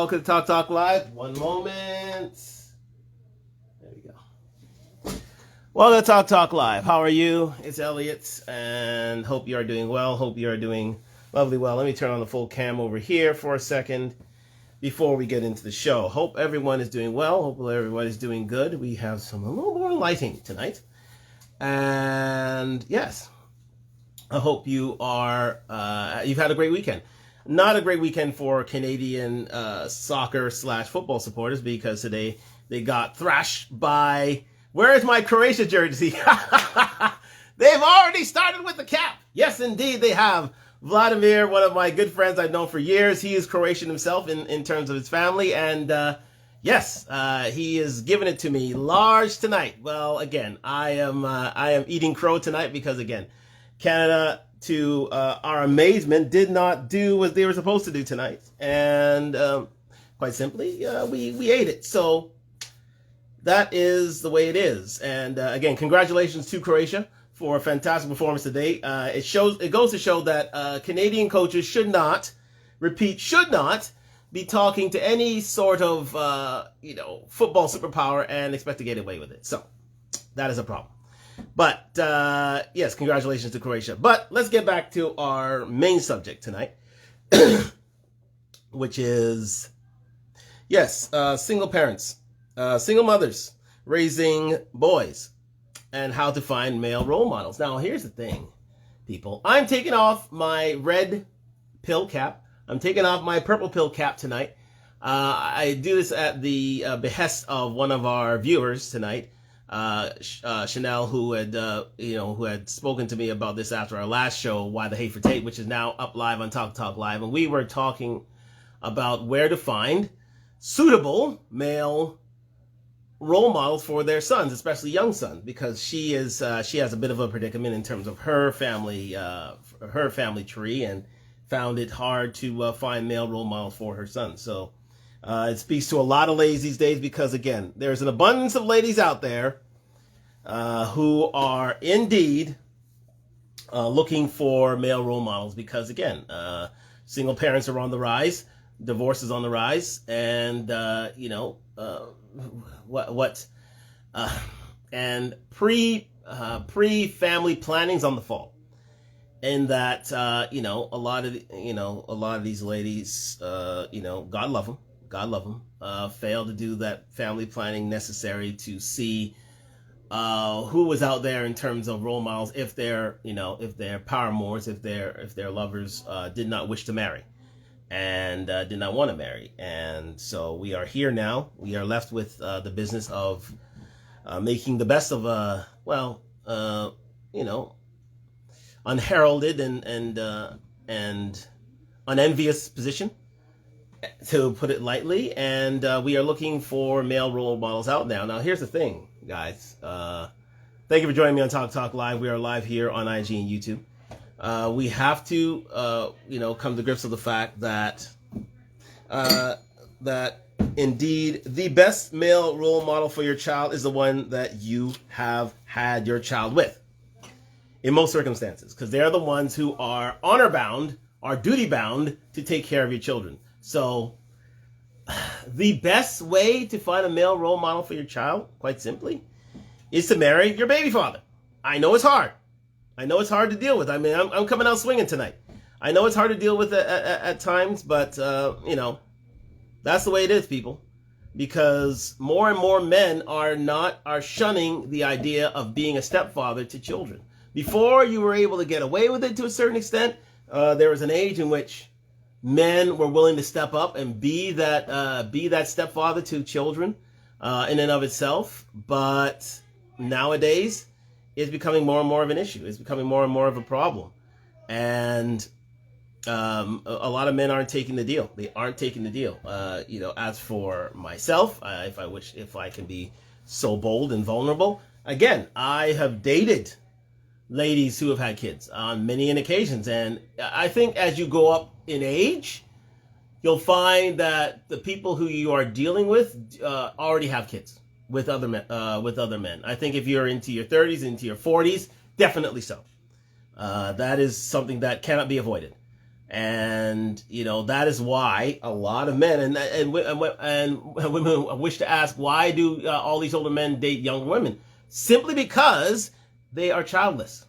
welcome to Talk Talk Live. One moment. There we go. Welcome to Talk Talk Live. How are you? It's Elliot, and hope you are doing well. Hope you are doing lovely well. Let me turn on the full cam over here for a second before we get into the show. Hope everyone is doing well. Hope everyone is doing good. We have a little more lighting tonight. And yes, I hope you are, you've had a great weekend. Not a great weekend for Canadian soccer / football supporters because today they got thrashed by, where is my Croatia jersey? They've already started with the cap. Yes, indeed, they have. Vladimir, one of my good friends I've known for years, he is Croatian himself in terms of his family. And yes, he is giving it to me large tonight. Well, again, I am eating crow tonight because, again, Canada, to our amazement, did not do what they were supposed to do tonight. And quite simply, we ate it. So that is the way it is. And again, congratulations to Croatia for a fantastic performance today. It goes to show that Canadian coaches should not be talking to any sort of football superpower and expect to get away with it. So that is a problem. But yes, congratulations to Croatia. But let's get back to our main subject tonight, which is, yes, single parents, single mothers raising boys and how to find male role models. Now, here's the thing, people. I'm taking off my red pill cap. I'm taking off my purple pill cap tonight. I do this at the behest of one of our viewers tonight. Chanel, who had spoken to me about this after our last show, Why the Hate for Tate, which is now up live on Talk Talk Live, and we were talking about where to find suitable male role models for their sons, especially young sons, because she has a bit of a predicament in terms of her family tree, and found it hard to find male role models for her sons. So it speaks to a lot of ladies these days because, again, there's an abundance of ladies out there who are indeed looking for male role models because, again, single parents are on the rise, divorce is on the rise, and, and pre-family planning's on the fall. In that, a lot of these ladies, God love them, fail to do that family planning necessary to see who was out there in terms of role models, if they're paramours, if their lovers did not wish to marry and did not want to marry. And so we are here now. We are left with the business of making the best of unheralded and unenvious position, to put it lightly, and we are looking for male role models out now. Now, here's the thing, guys. Thank you for joining me on Talk Talk Live. We are live here on IG and YouTube. We have to, come to grips with the fact that indeed the best male role model for your child is the one that you have had your child with, in most circumstances, because they're the ones who are honor bound, are duty bound to take care of your children. So the best way to find a male role model for your child, quite simply, is to marry your baby father. I know it's hard. I know it's hard to deal with. I mean, I'm coming out swinging tonight. I know it's hard to deal with at times, but, that's the way it is, people. Because more and more men are shunning the idea of being a stepfather to children. Before you were able to get away with it to a certain extent, there was an age in which men were willing to step up and be that stepfather to children in and of itself. But nowadays, it's becoming more and more of an issue. It's becoming more and more of a problem. And a lot of men aren't taking the deal. They aren't taking the deal. As for myself, if I can be so bold and vulnerable, again, I have dated ladies who have had kids on many occasions, and I think as you go up in age, you'll find that the people who you are dealing with already have kids with other men. I think if you're into your 30s, into your 40s, definitely so. That is something that cannot be avoided. And that is why a lot of men and women wish to ask, why do all these older men date younger women? Simply because they are childless.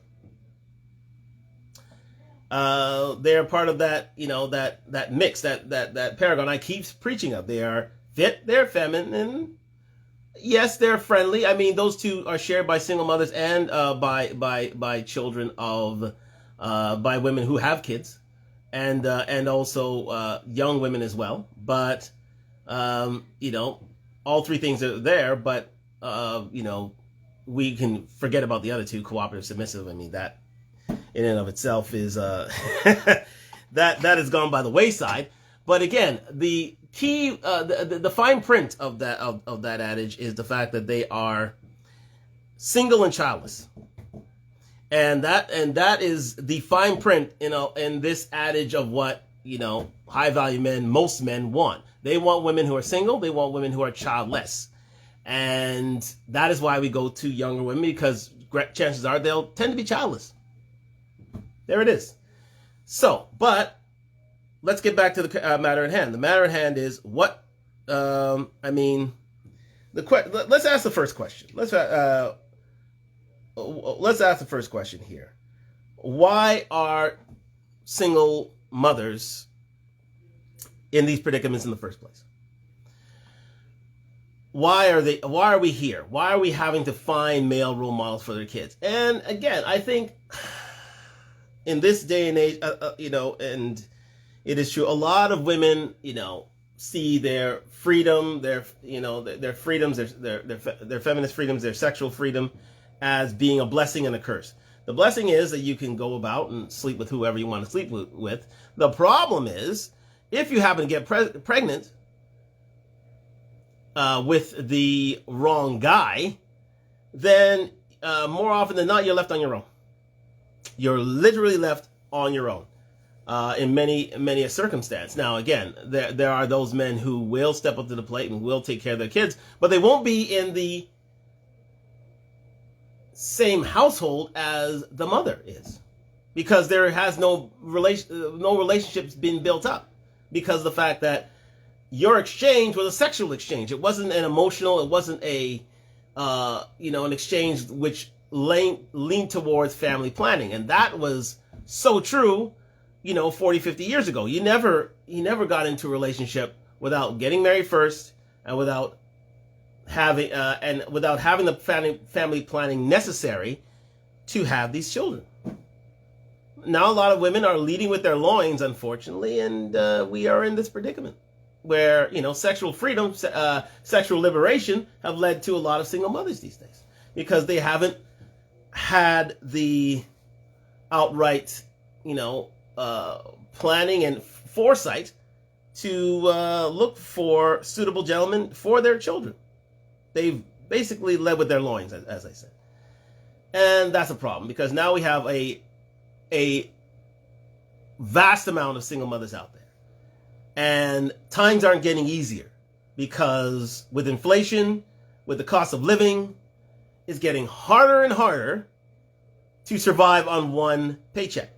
They're part of that, that mix, that paragon I keep preaching of. They are fit, they're feminine. Yes, they're friendly. I mean, those two are shared by single mothers and by children of by women who have kids, and also young women as well. But all three things are there. But we can forget about the other two, cooperative, submissive. I mean, that in and of itself is that has gone by the wayside. But again, the key, the fine print of that adage is the fact that they are single and childless, and that is the fine print in this adage of what high value men, most men want. They want women who are single. They want women who are childless, and that is why we go to younger women, because chances are they'll tend to be childless. There it is. So, but let's get back to the matter at hand. The matter at hand is what, let's ask the first question. Let's ask the first question here. Why are single mothers in these predicaments in the first place? Why are we here? Why are we having to find male role models for their kids? And again, I think in this day and age, and it is true, a lot of women, see their freedom, their freedoms, their feminist freedoms, their sexual freedom as being a blessing and a curse. The blessing is that you can go about and sleep with whoever you want to sleep with. The problem is, if you happen to get pregnant with the wrong guy, then more often than not, you're left on your own. You're literally left on your own in many a circumstance. Now, again, there are those men who will step up to the plate and will take care of their kids, but they won't be in the same household as the mother is, because there has no relationships been built up, because of the fact that your exchange was a sexual exchange. It wasn't an emotional. It wasn't an exchange which leaned towards family planning. And that was so true, 40, 50 years ago. You never got into a relationship without getting married first, and without having the family planning necessary to have these children. Now a lot of women are leading with their loins, unfortunately, and we are in this predicament where sexual freedom, sexual liberation have led to a lot of single mothers these days, because they haven't had the outright planning and foresight to look for suitable gentlemen for their children. They've basically led with their loins, as I said. And that's a problem, because now we have a vast amount of single mothers out there. And times aren't getting easier, because with inflation, with the cost of living, it's getting harder and harder to survive on one paycheck.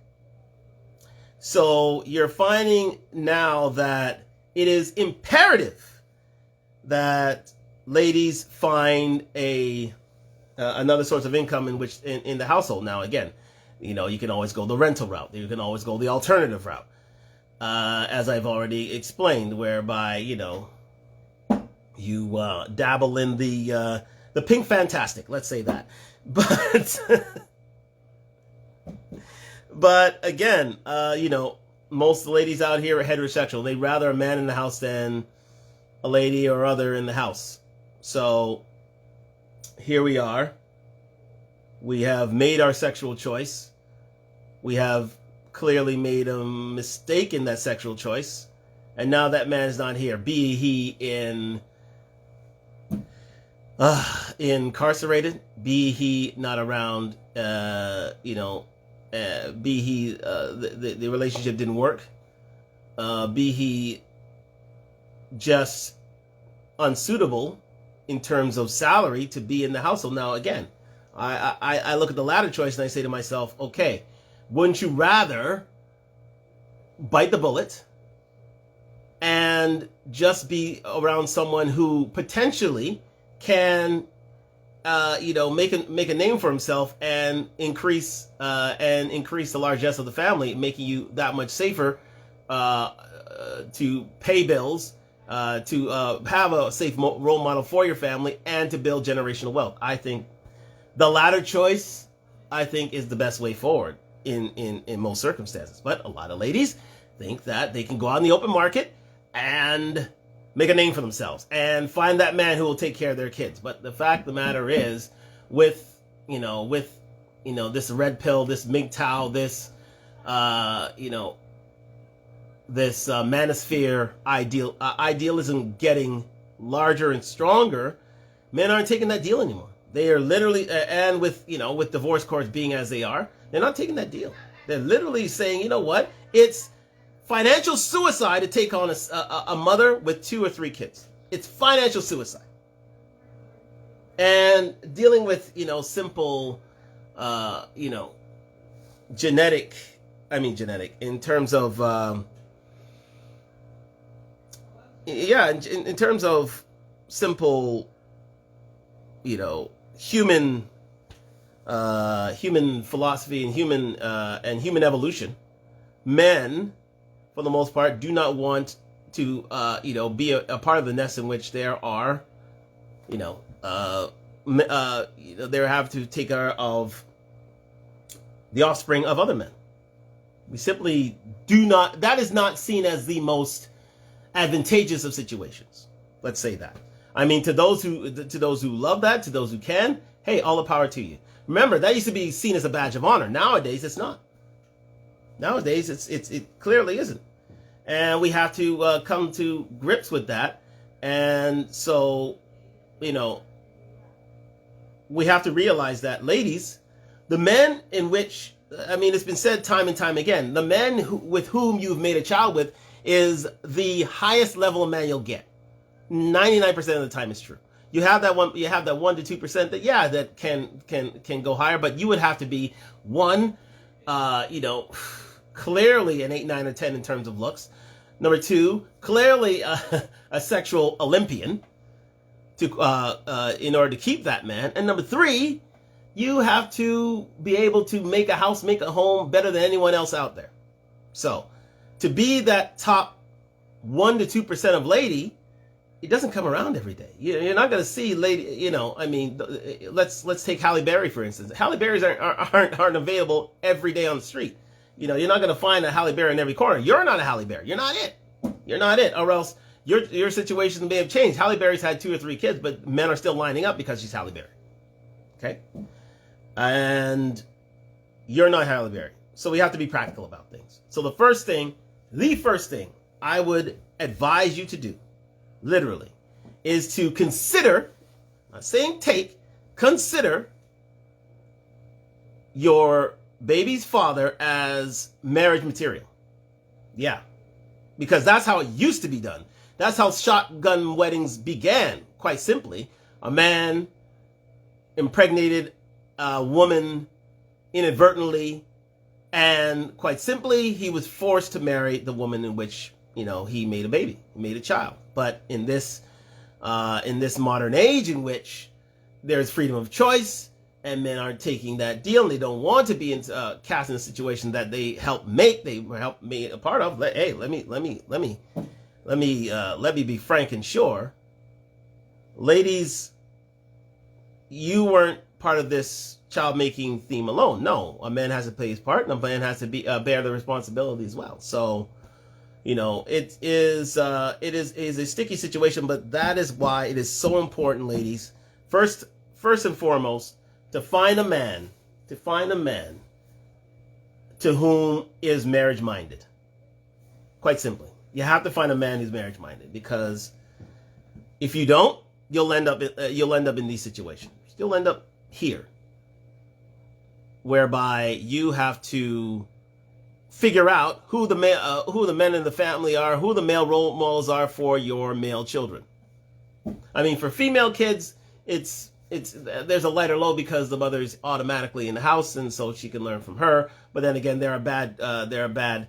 So you're finding now that it is imperative that ladies find another source of income in the household. Now, again, you can always go the rental route. You can always go the alternative route, as I've already explained, whereby you dabble in the pink fantastic. Let's say that, but again, most ladies out here are heterosexual. They'd rather a man in the house than a lady or other in the house. So here we are. We have made our sexual choice. We have clearly made a mistake in that sexual choice. And now that man is not here. Be he incarcerated, be he not around, be he the relationship didn't work, be he just unsuitable in terms of salary to be in the household. Now, again, I look at the latter choice and I say to myself, okay, wouldn't you rather bite the bullet and just be around someone who potentially can, make a name for himself and increase the largesse of the family, making you that much safer to pay bills, to have a safe role model for your family, and to build generational wealth. I think the latter choice, I think, is the best way forward in most circumstances. But a lot of ladies think that they can go out in the open market and make a name for themselves and find that man who will take care of their kids. But the fact of the matter is, with this red pill, this MGTOW, this manosphere idealism getting larger and stronger, men aren't taking that deal anymore. They are literally, and with divorce courts being as they are, they're not taking that deal. They're literally saying, you know what? It's financial suicide to take on a mother with 2 or 3 kids. It's financial suicide. And dealing with, simple, genetic, in terms of, in terms of simple, human philosophy and human evolution, men, for the most part, do not want to, be a part of the nest in which there are, they have to take care of the offspring of other men. We simply do not. That is not seen as the most advantageous of situations. Let's say that. I mean, to those who love that, to those who can, hey, all the power to you. Remember, that used to be seen as a badge of honor. Nowadays, it's not. Nowadays, it clearly isn't, and we have to come to grips with that. And so, we have to realize that, ladies, the men in which, it's been said time and time again, the men with whom you've made a child with is the highest level of man you'll get. 99% of the time, it's true. You have that 1 to 2% that can go higher, but you would have to be one, clearly an 8, 9, or 10 in terms of looks. Number 2, clearly a sexual Olympian in order to keep that man. And number 3, you have to be able to make a house, make a home better than anyone else out there. So to be that top 1 to 2% of lady, it doesn't come around every day. You're not going to see lady, let's take Halle Berry, for instance. Halle Berrys aren't available every day on the street. You're not going to find a Halle Berry in every corner. You're not a Halle Berry. You're not it. You're not it. Or else your situation may have changed. Halle Berry's had 2 or 3 kids, but men are still lining up because she's Halle Berry. Okay? And you're not Halle Berry. So we have to be practical about things. So the first thing I would advise you to do, literally, is to consider, not saying take, consider your baby's father as marriage material. Yeah. Because that's how it used to be done. That's how shotgun weddings began, quite simply. A man impregnated a woman inadvertently, and quite simply, he was forced to marry the woman in which, he made a baby, he made a child. But in this modern age in which there's freedom of choice, and men aren't taking that deal, and they don't want to be cast in a situation that they helped me a part of. Hey, let me be frank and sure, ladies, you weren't part of this child making theme alone. No, a man has to play his part, and a man has to bear the responsibility as well. So, it is a sticky situation, but that is why it is so important, ladies. First and foremost, to find a man to whom is marriage minded. Quite simply, you have to find a man who's marriage minded, because if you don't, you'll end up in these situations. You'll end up here, whereby you have to figure out who the men in the family are, who the male role models are for your male children. For female kids, there's a lighter load because the mother's automatically in the house, and so she can learn from her. But then again, there are bad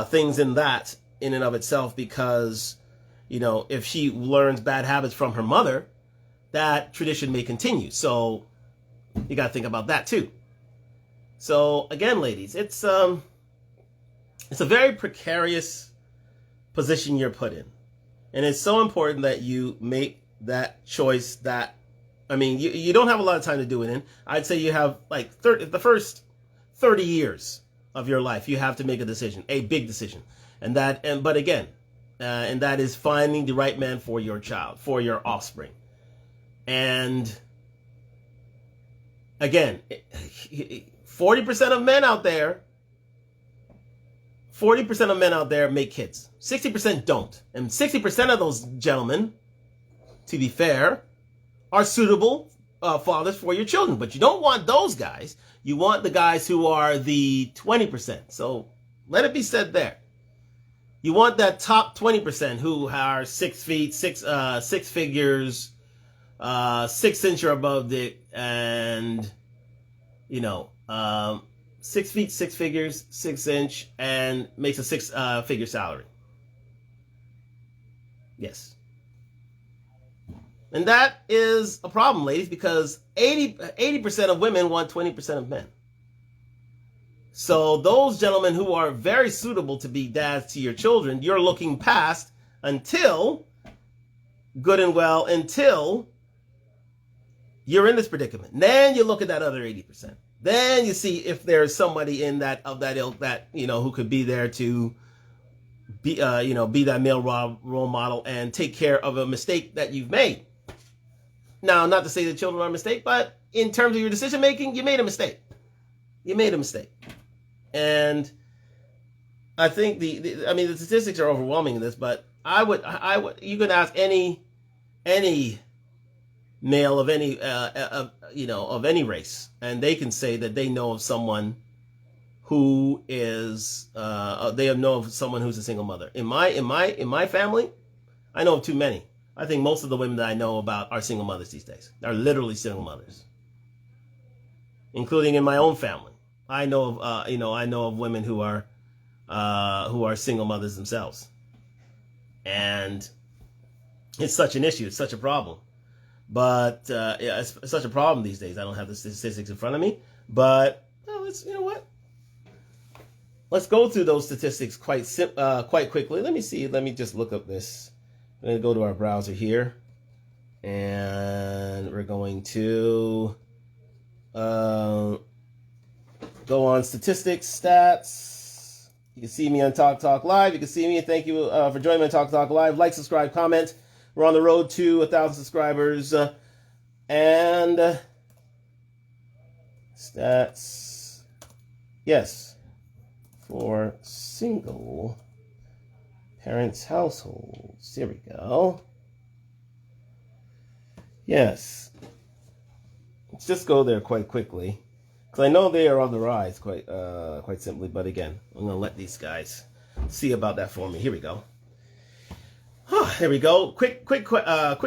things in that in and of itself, because, you know, if she learns bad habits from her mother, that tradition may continue. So you got to think about that too. So again, ladies, it's a very precarious position you're put in. And it's so important that you make that choice that, I mean, you don't have a lot of time to do it in. I'd say you have like the first 30 years of your life, you have to make a decision, a big decision. And that is finding the right man for your child, for your offspring. And again, 40% of men out there, 40% of men out there make kids. 60% don't. And 60% of those gentlemen, to be fair, are suitable fathers for your children. But you don't want those guys. You want the guys who are the 20%. So let it be said there. You want that top 20% who are 6 feet, six figures, 6 inch or above the, and, you know, 6 feet, 6 figures, 6 inch, and makes a 6-figure salary. Yes. And that is a problem, ladies, because 80% of women want 20% of men. So those gentlemen who are very suitable to be dads to your children, you're looking past until you're in this predicament. Then you look at that other 80%. Then you see if there's somebody in that ilk that, you know, who could be there to be that male role model and take care of a mistake that you've made. Now, not to say that children are a mistake, but in terms of your decision making, you made a mistake. You made a mistake. And I think the statistics are overwhelming in this, but I would you can ask any male of any of any race, and they can say that they know of someone who is they know of someone who's a single mother. In my family, I know of too many. I think most of the women that I know about are single mothers these days. They're literally single mothers, including in my own family. I know of women who are single mothers themselves, and it's such an issue. It's such a problem. But it's such a problem these days. I don't have the statistics in front of me, but let's go through those statistics quite quickly. Let me see. Let me just look up this. I'm going to go to our browser here, and we're going to go on statistics, stats. You can see me on Talk Live. You can see me. Thank you for joining me on Talk Live. Like, subscribe, comment. We're on the road to 1,000 subscribers. And stats. Yes. For single parents' households. Here we go. Yes. Let's just go there quite quickly, because I know they are on the rise quite simply. But again, I'm going to let these guys see about that for me. Here we go. There we go. Quick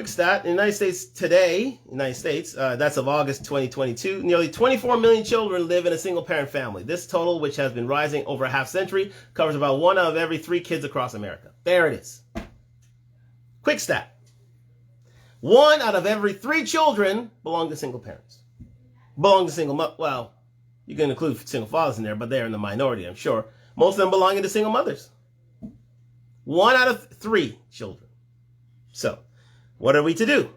stat. In the United States today, that's of August 2022, nearly 24 million children live in a single-parent family. This total, which has been rising over a half century, covers about 1 out of every 3 kids across America. There it is. Quick stat. 1 out of every 3 children belong to single parents. Belong to well, you can include single fathers in there, but they're in the minority, I'm sure. Most of them belonging to single mothers. 1 out of 3 children. So, what are we to do?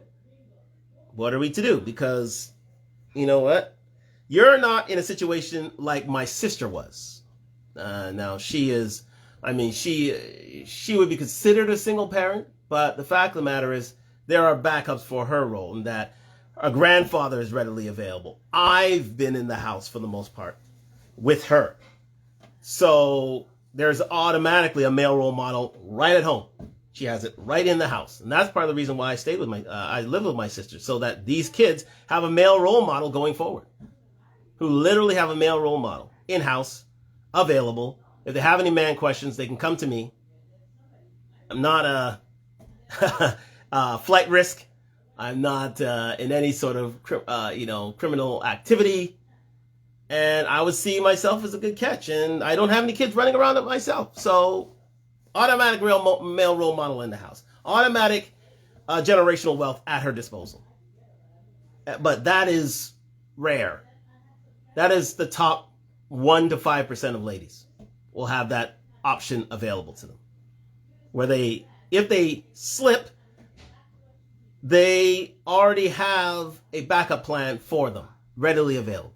What are we to do? Because, you know what? You're not in a situation like my sister was. Now, she is, she would be considered a single parent, but the fact of the matter is there are backups for her role in that a grandfather is readily available. I've been in the house for the most part with her. So there's automatically a male role model right at home. She has it right in the house. And that's part of the reason why I live with my sister, so that these kids have a male role model going forward, who literally have a male role model in-house, available. If they have any man questions, they can come to me. I'm not a flight risk. I'm not in any sort of criminal activity. And I would see myself as a good catch. And I don't have any kids running around it myself. So automatic male role model in the house. Automatic generational wealth at her disposal. But that is rare. That is the top 1 to 5% of ladies will have that option available to them. Where if they slip, they already have a backup plan for them readily available.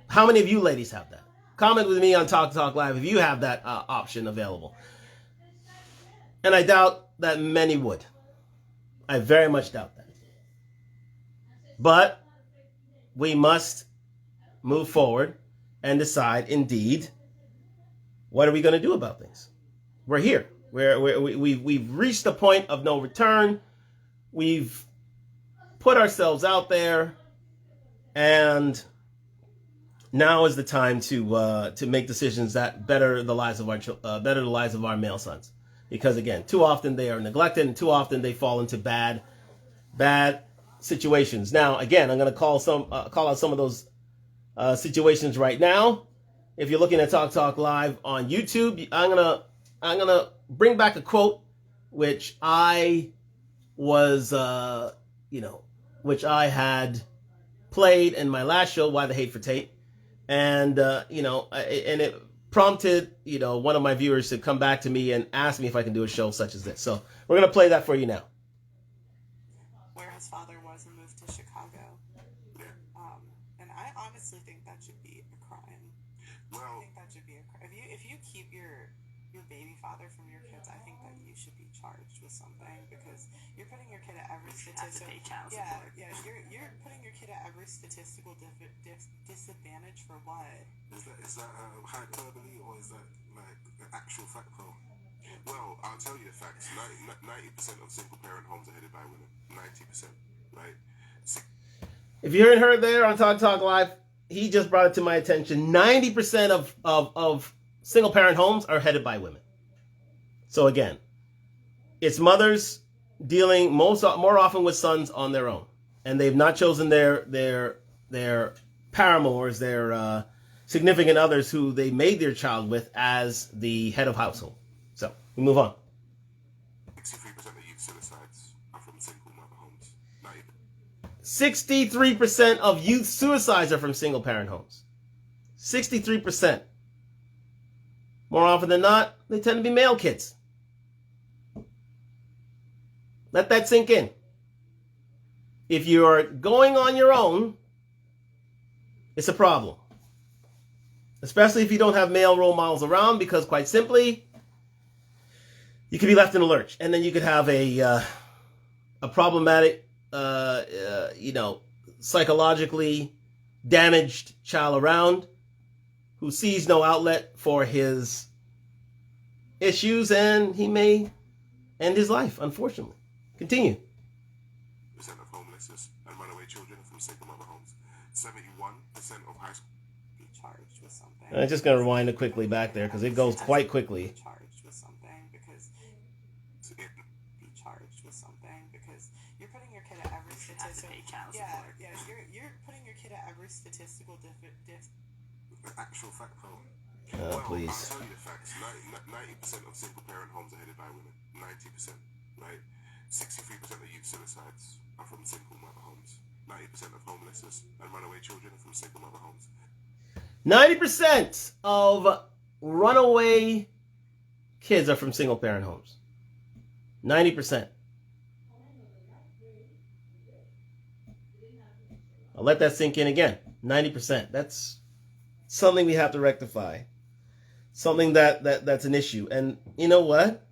How many of you ladies have that? Comment with me on Talk Talk Live if you have that option available. And I doubt that many would. I very much doubt that. But we must move forward and decide, indeed, what are we going to do about things? We're here. We've reached a point of no return. We've put ourselves out there, and now is the time to make decisions that better the lives of our male sons. Because again, too often they are neglected, and too often they fall into bad situations. Now, again, I'm going to call out some of those situations right now. If you're looking at Talk Talk Live on YouTube, I'm gonna bring back a quote which I was which I had played in my last show, Why the Hate for Tate. And, and it prompted, one of my viewers to come back to me and ask me if I can do a show such as this. So we're going to play that for you now. Where his father was and moved to Chicago. And I honestly think that should be a crime. I think that should be a crime. If you keep your baby father from your kids, I think that you should be charged with something, because you're putting your kid at every statistical you're putting your kid at every statistical disadvantage for what? Is that hyperbole, or is that like the actual fact though? Well, I'll tell you the facts. 90% of single parent homes are headed by women. 90%, right? If you haven't heard there on Talk Talk Live, he just brought it to my attention. 90% of single parent homes are headed by women. So again, it's mothers dealing more often with sons on their own, and they've not chosen their paramours, their significant others who they made their child with as the head of household. So we move on. 63% of youth suicides are from single mother homes. 63% of youth suicides are from single parent homes. 63%. More often than not, they tend to be male kids. Let that sink in. If you're going on your own, it's a problem. Especially if you don't have male role models around, because quite simply, you could be left in a lurch. And then you could have a problematic, psychologically damaged child around who sees no outlet for his issues, and he may end his life, unfortunately. Continue. Percent of homelessness and runaway children from single mother homes. 71% of high school. Be charged with something. I'm just going to rewind it quickly back there because it goes quite quickly. Be charged with something because you're putting your kid at every statistical. You're putting your kid at every statistical Actual fact though. Well, please. I'll tell you the facts. 90% of single parent homes are headed by women. 90%, right? 63% of youth suicides are from single mother homes. 90% of homelessness and runaway children are from single mother homes. 90% of runaway kids are from single parent homes. 90%. I'll let that sink in again. 90%. That's something we have to rectify. Something that's an issue. And you know what?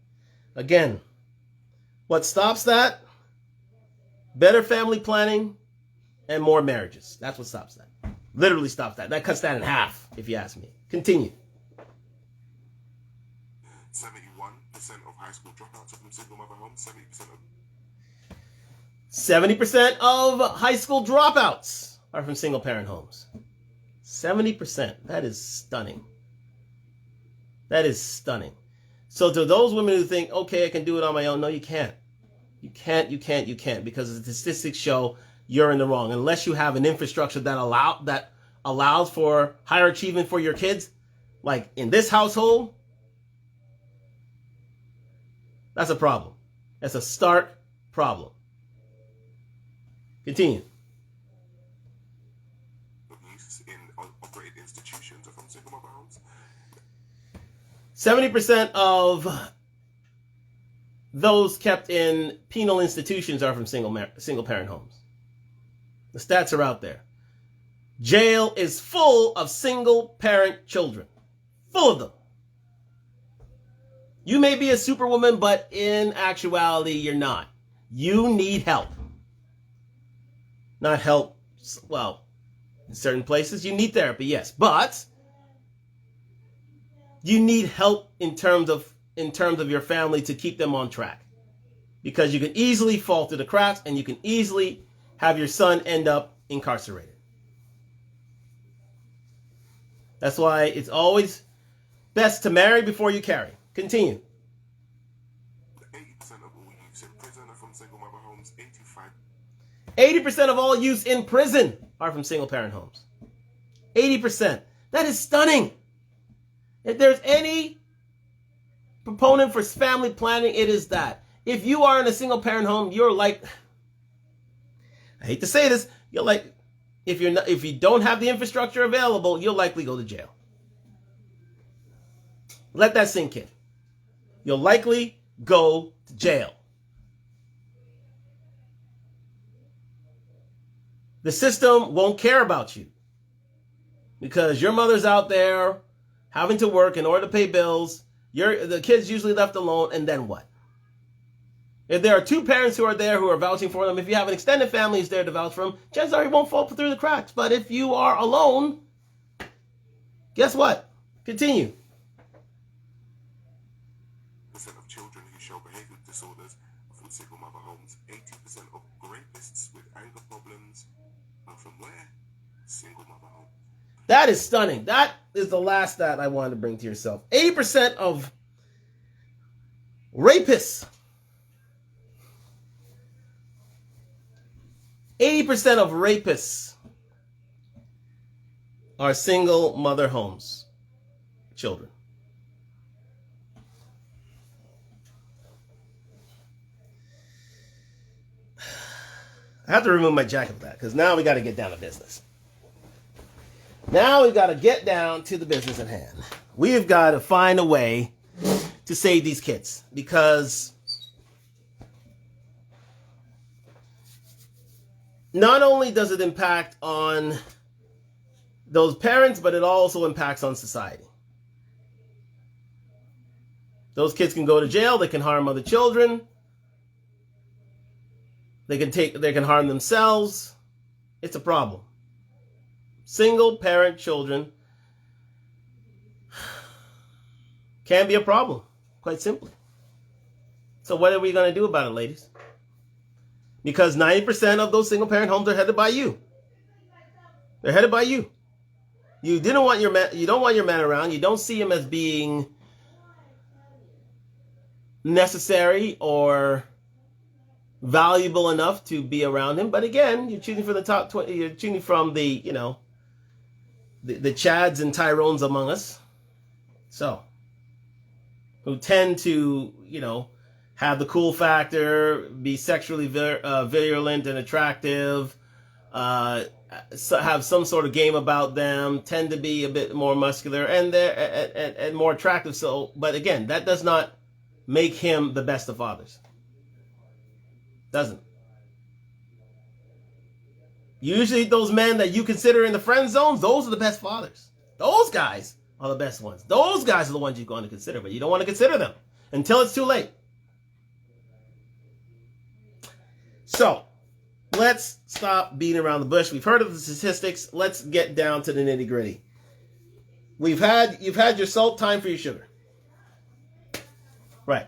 Again, what stops that? Better family planning and more marriages. That's what stops that. Literally stops that. That cuts that in half, if you ask me. Continue. 71% of high school dropouts are from single mother homes. 70% of high school dropouts are from single parent homes. 70%. That is stunning. That is stunning. So to those women who think, okay, I can do it on my own, no, you can't. You can't, because the statistics show you're in the wrong. Unless you have an infrastructure that allows for higher achievement for your kids, like in this household, that's a problem. That's a stark problem. Continue. Youth in operated institutions are from single mother homes. 70% of those kept in penal institutions are from single parent homes. The stats are out there. Jail is full of single parent children. Full of them. You may be a superwoman, but in actuality, you're not. You need help. Not help, well, in certain places you need therapy, yes, but you need help in terms of your family to keep them on track. Because you can easily fall through the cracks and you can easily have your son end up incarcerated. That's why it's always best to marry before you carry. Continue. 80% of all youths in prison are from single mother homes. 80% of all youths in prison are from single parent homes. 80%. That is stunning. If there's any proponent for family planning, it is that. If you are in a single parent home, you're like, I hate to say this, you're like, if you don't have the infrastructure available, you'll likely go to jail. Let that sink in. You'll likely go to jail. The system won't care about you because your mother's out there having to work in order to pay bills. The kid's usually left alone, and then what? If there are two parents who are there who are vouching for them, if you have an extended family who's there to vouch for them, chances are you won't fall through the cracks. But if you are alone, guess what? Continue. Percent of children who show behavior disorders are from single mother homes. 80% of rapists with anger problems are from where? Single mother homes. That is stunning. That is the last stat I wanted to bring to yourself. 80% of rapists. 80% of rapists are single mother homes children. I have to remove my jacket for that because now we got to get down to business. Now we've got to get down to the business at hand. We've got to find a way to save these kids because not only does it impact on those parents, but it also impacts on society. Those kids can go to jail. They can harm other children. They can harm themselves. It's a problem. Single parent children can be a problem, quite simply. So what are we going to do about it, ladies? Because 90% of those single parent homes are headed by you. They're headed by you. You don't want your man around. You don't see him as being necessary or valuable enough to be around him. But again, you're choosing from the top 20. You're choosing from the Chads and Tyrones among us. So, who tend to, have the cool factor, be sexually virulent and attractive, have some sort of game about them, tend to be a bit more muscular and more attractive. So, but again, that does not make him the best of fathers. Doesn't. Usually those men that you consider in the friend zones, those are the best fathers. Those guys are the best ones. Those guys are the ones you're going to consider, but you don't want to consider them until it's too late. So, let's stop beating around the bush. We've heard of the statistics. Let's get down to the nitty gritty. You've had your salt, time for your sugar. Right.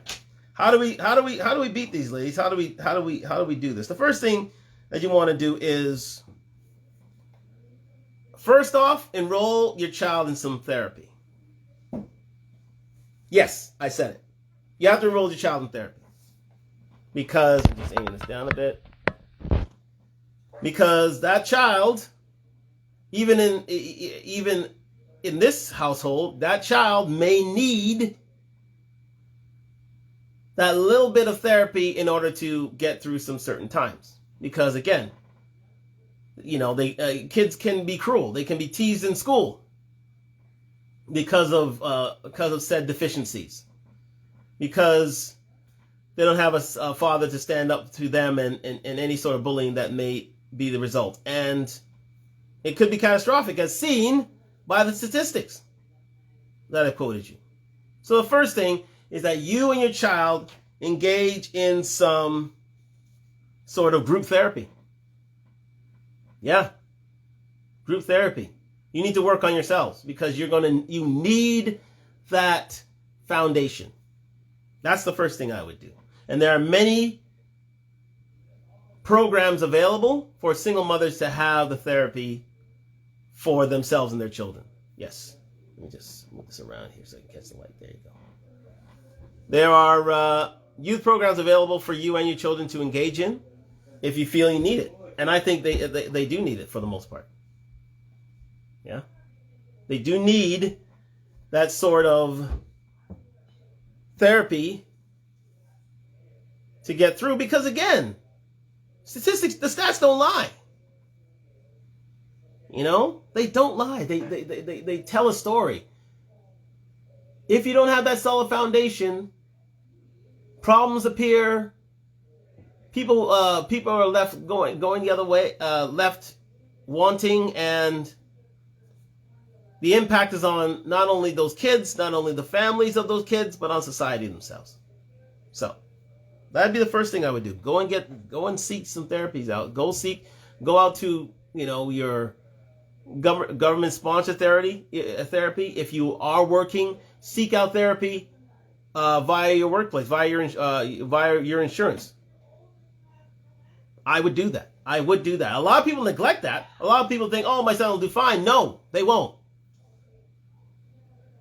How do we beat these, ladies? How do we do this? The first thing that you want to do is, first off, enroll your child in some therapy. Yes, I said it. You have to enroll your child in therapy. Because, I'm just aiming this down a bit. Because that child even in this household, that child may need that little bit of therapy in order to get through some certain times. Because again, kids can be cruel. They can be teased in school because of said deficiencies, because they don't have a father to stand up to them, and any sort of bullying that may be the result. And it could be catastrophic, as seen by the statistics that I quoted you. So the first thing is that you and your child engage in some sort of group therapy. Yeah, group therapy. You need to work on yourselves, because you need that foundation. That's the first thing I would do. And there are many programs available for single mothers to have the therapy for themselves and their children. Yes. Let me just move this around here so I can catch the light. There you go. There are youth programs available for you and your children to engage in if you feel you need it. And I think they do need it for the most part. Yeah. They do need that sort of therapy to get through, because again, the stats don't lie. They don't lie. They tell a story. If you don't have that solid foundation, problems appear. People are left going the other way, left wanting, and the impact is on not only those kids, not only the families of those kids, but on society themselves. So that'd be the first thing I would do. Go and seek some therapies out. Go out to your government sponsored therapy. If you are working, seek out therapy via your workplace, via your insurance. I would do that. A lot of people neglect that. A lot of people think, oh, my son will do fine. No, they won't.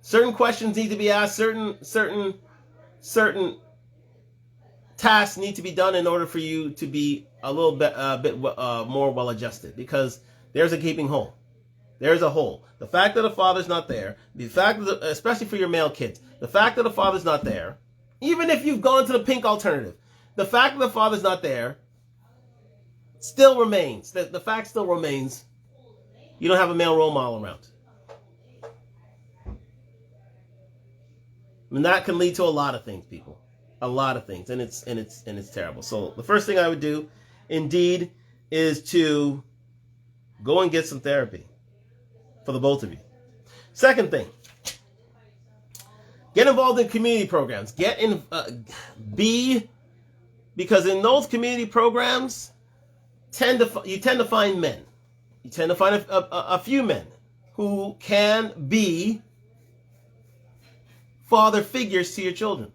Certain questions need to be asked. Certain tasks need to be done in order for you to be a little bit more well-adjusted, because there's a gaping hole. There's a hole. The fact that the father's not there, especially for your male kids, the fact that the father's not there, even if you've gone to the pink alternative, the fact that the father's not there still remains. The fact still remains. You don't have a male role model around. And that can lead to a lot of things, people. A lot of things. And it's terrible. So the first thing I would do, indeed, is to go and get some therapy for the both of you. Second thing, get involved in community programs. Because in those community programs, you tend to find men. You tend to find a few men who can be father figures to your children.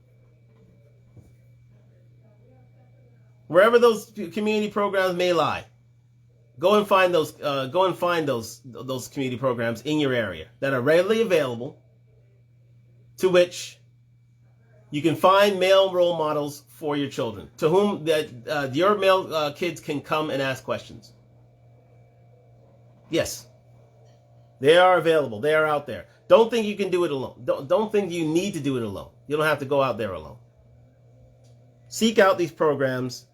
Wherever those community programs may lie, go and find those community programs in your area that are readily available, to which you can find male role models for your children, to whom your male kids can come and ask questions. Yes, they are available. They are out there. Don't think you can do it alone. Don't think you need to do it alone. You don't have to go out there alone. Seek out these programs.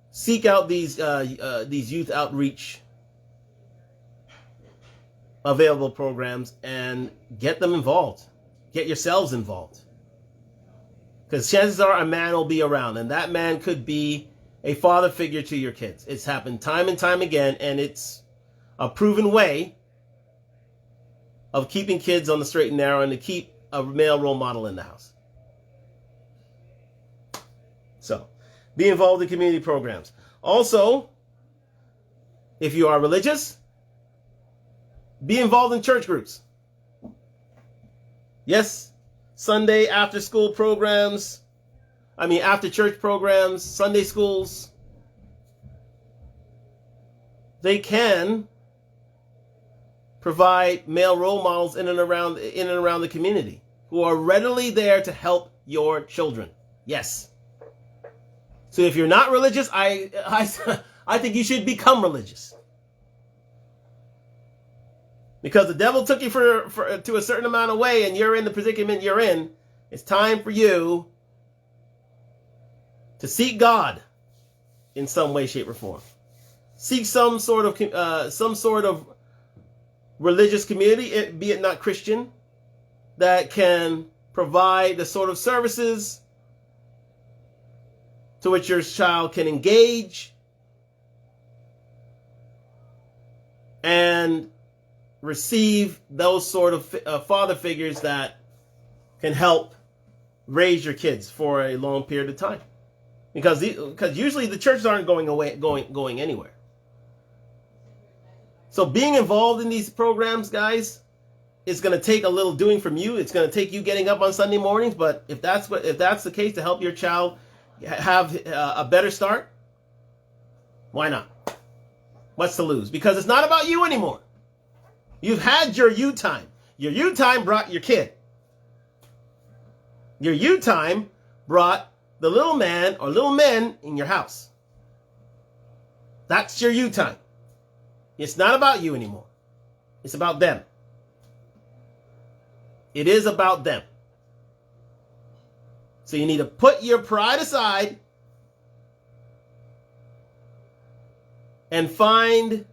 Seek out these youth outreach available programs and get them involved. Get yourselves involved. Because chances are a man will be around, and that man could be a father figure to your kids. It's happened time and time again, and it's a proven way of keeping kids on the straight and narrow and to keep a male role model in the house. So, be involved in community programs. Also, if you are religious, be involved in church groups. Yes, Sunday after school programs, after church programs, Sunday schools, they can provide male role models in and around the community who are readily there to help your children. Yes. So if you're not religious, I think you should become religious. Because the devil took you to a certain amount of way and you're in the predicament you're in. It's time for you to seek God in some way, shape, or form. Seek some sort of religious community, be it not Christian, that can provide the sort of services to which your child can engage and receive those sort of father figures that can help raise your kids for a long period of time. Because usually the churches aren't going anywhere. So being involved in these programs, guys, is going to take a little doing from you. It's going to take you getting up on Sunday mornings. But if that's the case, to help your child have a better start, why not? What's to lose? Because it's not about you anymore. You've had your you time. Your you time brought your kid. Your you time brought the little man or little men in your house. That's your you time. It's not about you anymore. It's about them. It is about them. So you need to put your pride aside and find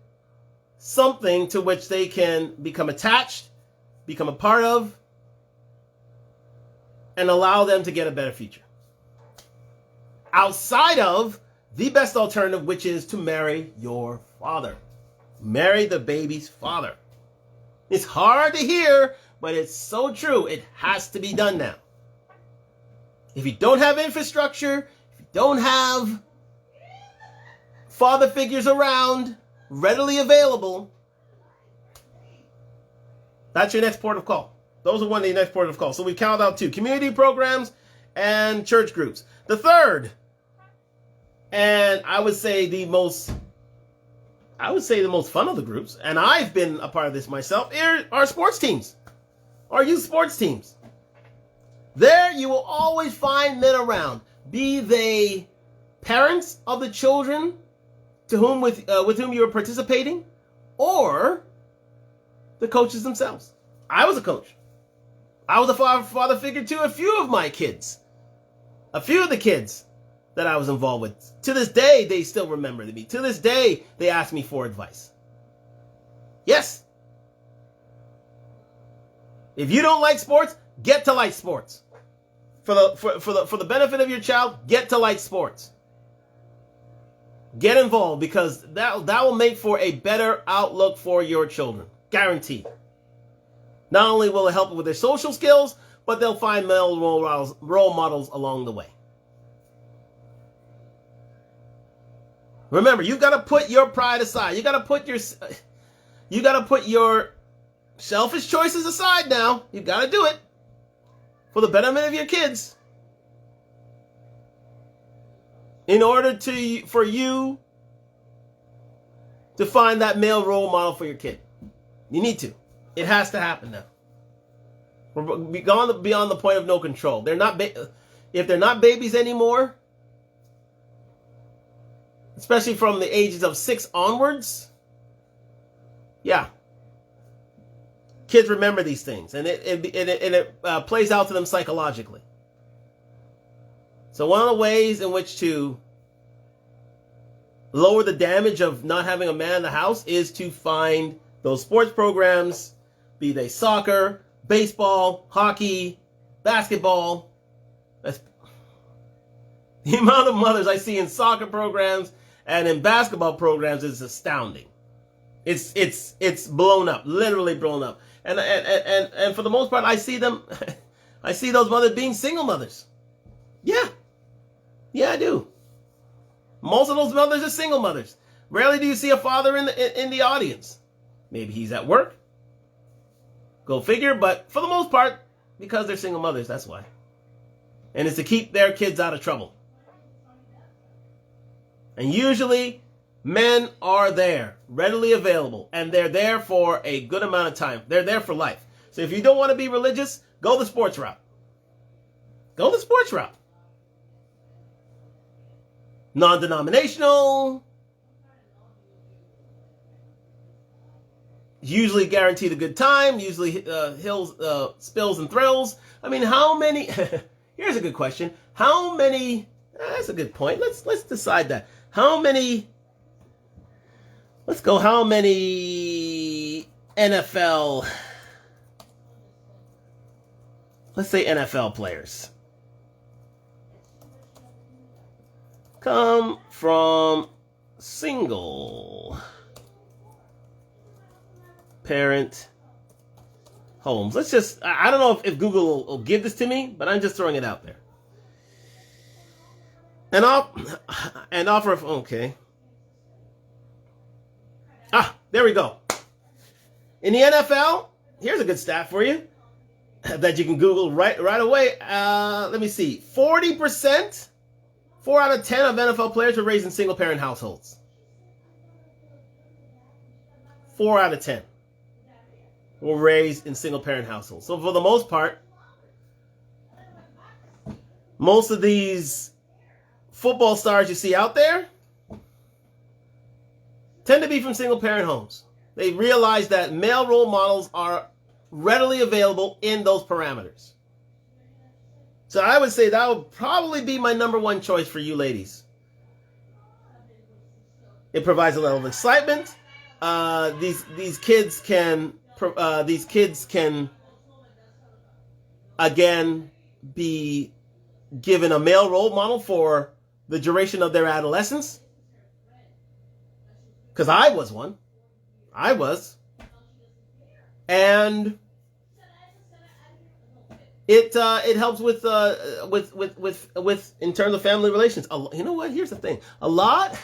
something to which they can become attached, become a part of, and allow them to get a better future. Outside of the best alternative, which is to marry your father. Marry the baby's father. It's hard to hear, but it's so true. It has to be done now. If you don't have infrastructure, if you don't have father figures around, readily available, that's your next port of call. Those are one of the next port of call. So we've counted out 2: community programs and church groups. The third, and I would say the most fun of the groups, and I've been a part of this myself, are sports teams. Our youth sports teams. There you will always find men around, be they parents of the children with whom you are participating, or the coaches themselves. I was a coach. I was a father figure to a few of my kids. A few of the kids that I was involved with. To this day, they still remember me. To this day, they ask me for advice. Yes. If you don't like sports, get to like sports. For the benefit of your child, get to like sports. Get involved, because that will make for a better outlook for your children. Guaranteed. Not only will it help with their social skills, but they'll find male role models along the way. Remember, you got to put your pride aside. You got to put your selfish choices aside now. You got to do it for the betterment of your kids. In order for you to find that male role model for your kid. You need to. It has to happen now. We're beyond the point of no control. If they're not babies anymore, especially from the ages of 6 onwards, yeah, kids remember these things, and it plays out to them psychologically. So one of the ways in which to lower the damage of not having a man in the house is to find those sports programs, be they soccer, baseball, hockey, basketball. The amount of mothers I see in soccer programs and in basketball programs is astounding. It's blown up, literally blown up. And for the most part, I see those mothers being single mothers. Yeah, I do. Most of those mothers are single mothers. Rarely do you see a father in the audience. Maybe he's at work. Go figure, but for the most part, because they're single mothers, that's why. And it's to keep their kids out of trouble. And usually, men are there, readily available, and they're there for a good amount of time. They're there for life. So if you don't want to be religious, go the sports route. Go the sports route. Non-denominational. usually guaranteed a good time, usually spills and thrills. I mean, how many? Here's a good question. How many? That's a good point. Let's decide that. How many? Let's go. How many NFL? Let's say NFL players come from single parent homes. Let's just, I don't know if Google will give this to me, but I'm just throwing it out there. And offer, okay. There we go. In the NFL, here's a good stat for you that you can Google right away. Let me see. 40%, 4 out of 10 of NFL players were raised in single parent households. 4 out of 10 were raised in single parent households. So for the most part, most of these football stars you see out there tend to be from single parent homes. They realize that male role models are readily available in those parameters. So I would say that would probably be my number one choice for you ladies. It provides a level of excitement. These kids can again be given a male role model for the duration of their adolescence. Because I was one. I was. And it helps with in terms of family relations. You know what? Here's the thing. A lot,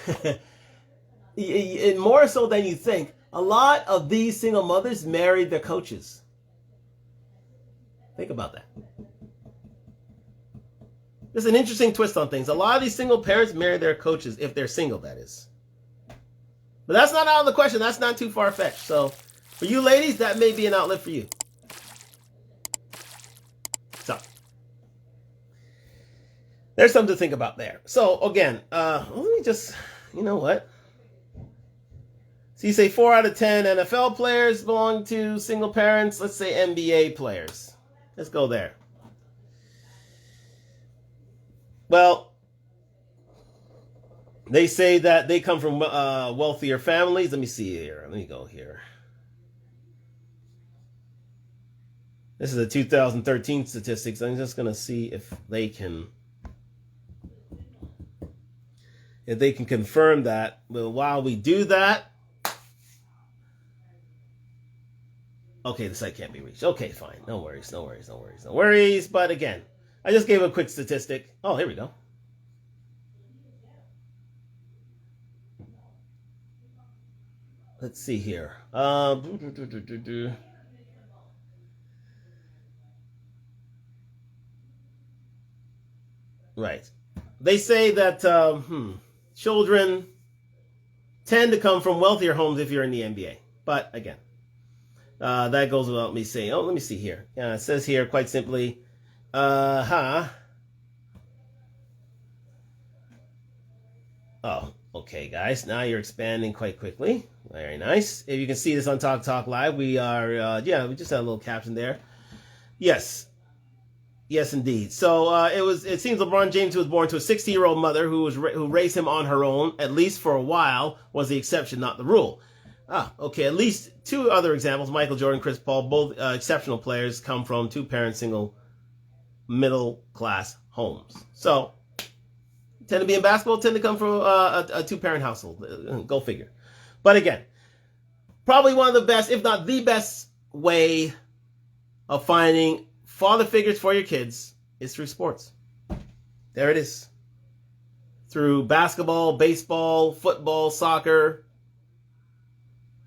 more so than you think, a lot of these single mothers married their coaches. Think about that. There's an interesting twist on things. A lot of these single parents marry their coaches, if they're single, that is. But that's not out of the question. That's not too far-fetched. So for you ladies, that may be an outlet for you. So there's something to think about there. So again, let me just, you know what? So you say 4 out of 10 NFL players belong to single parents. Let's say NBA players. Let's go there. Well, they say that they come from wealthier families. Let me see here. Let me go here. This is a 2013 statistics. I'm just going to see if they can confirm that. But while we do that, okay, the site can't be reached. Okay, fine. No worries. But again, I just gave a quick statistic. Oh, here we go. Let's see here. Right. They say that children tend to come from wealthier homes if you're in the NBA. But again, that goes without me saying. Oh, let me see here. It says here quite simply, Oh, okay, guys. Now you're expanding quite quickly. Very nice. If you can see this on Talk Talk Live, we are, we just had a little caption there. Yes, indeed. So it seems LeBron James, who was born to a 60-year-old mother who raised him on her own, at least for a while, was the exception, not the rule. Okay. At least 2 other examples: Michael Jordan, Chris Paul, both exceptional players, come from 2-parent, single, middle-class homes. So tend to be in basketball, tend to come from a 2-parent household. Go figure. But again, probably one of the best, if not the best way of finding father figures for your kids is through sports. There it is. Through basketball, baseball, football, soccer.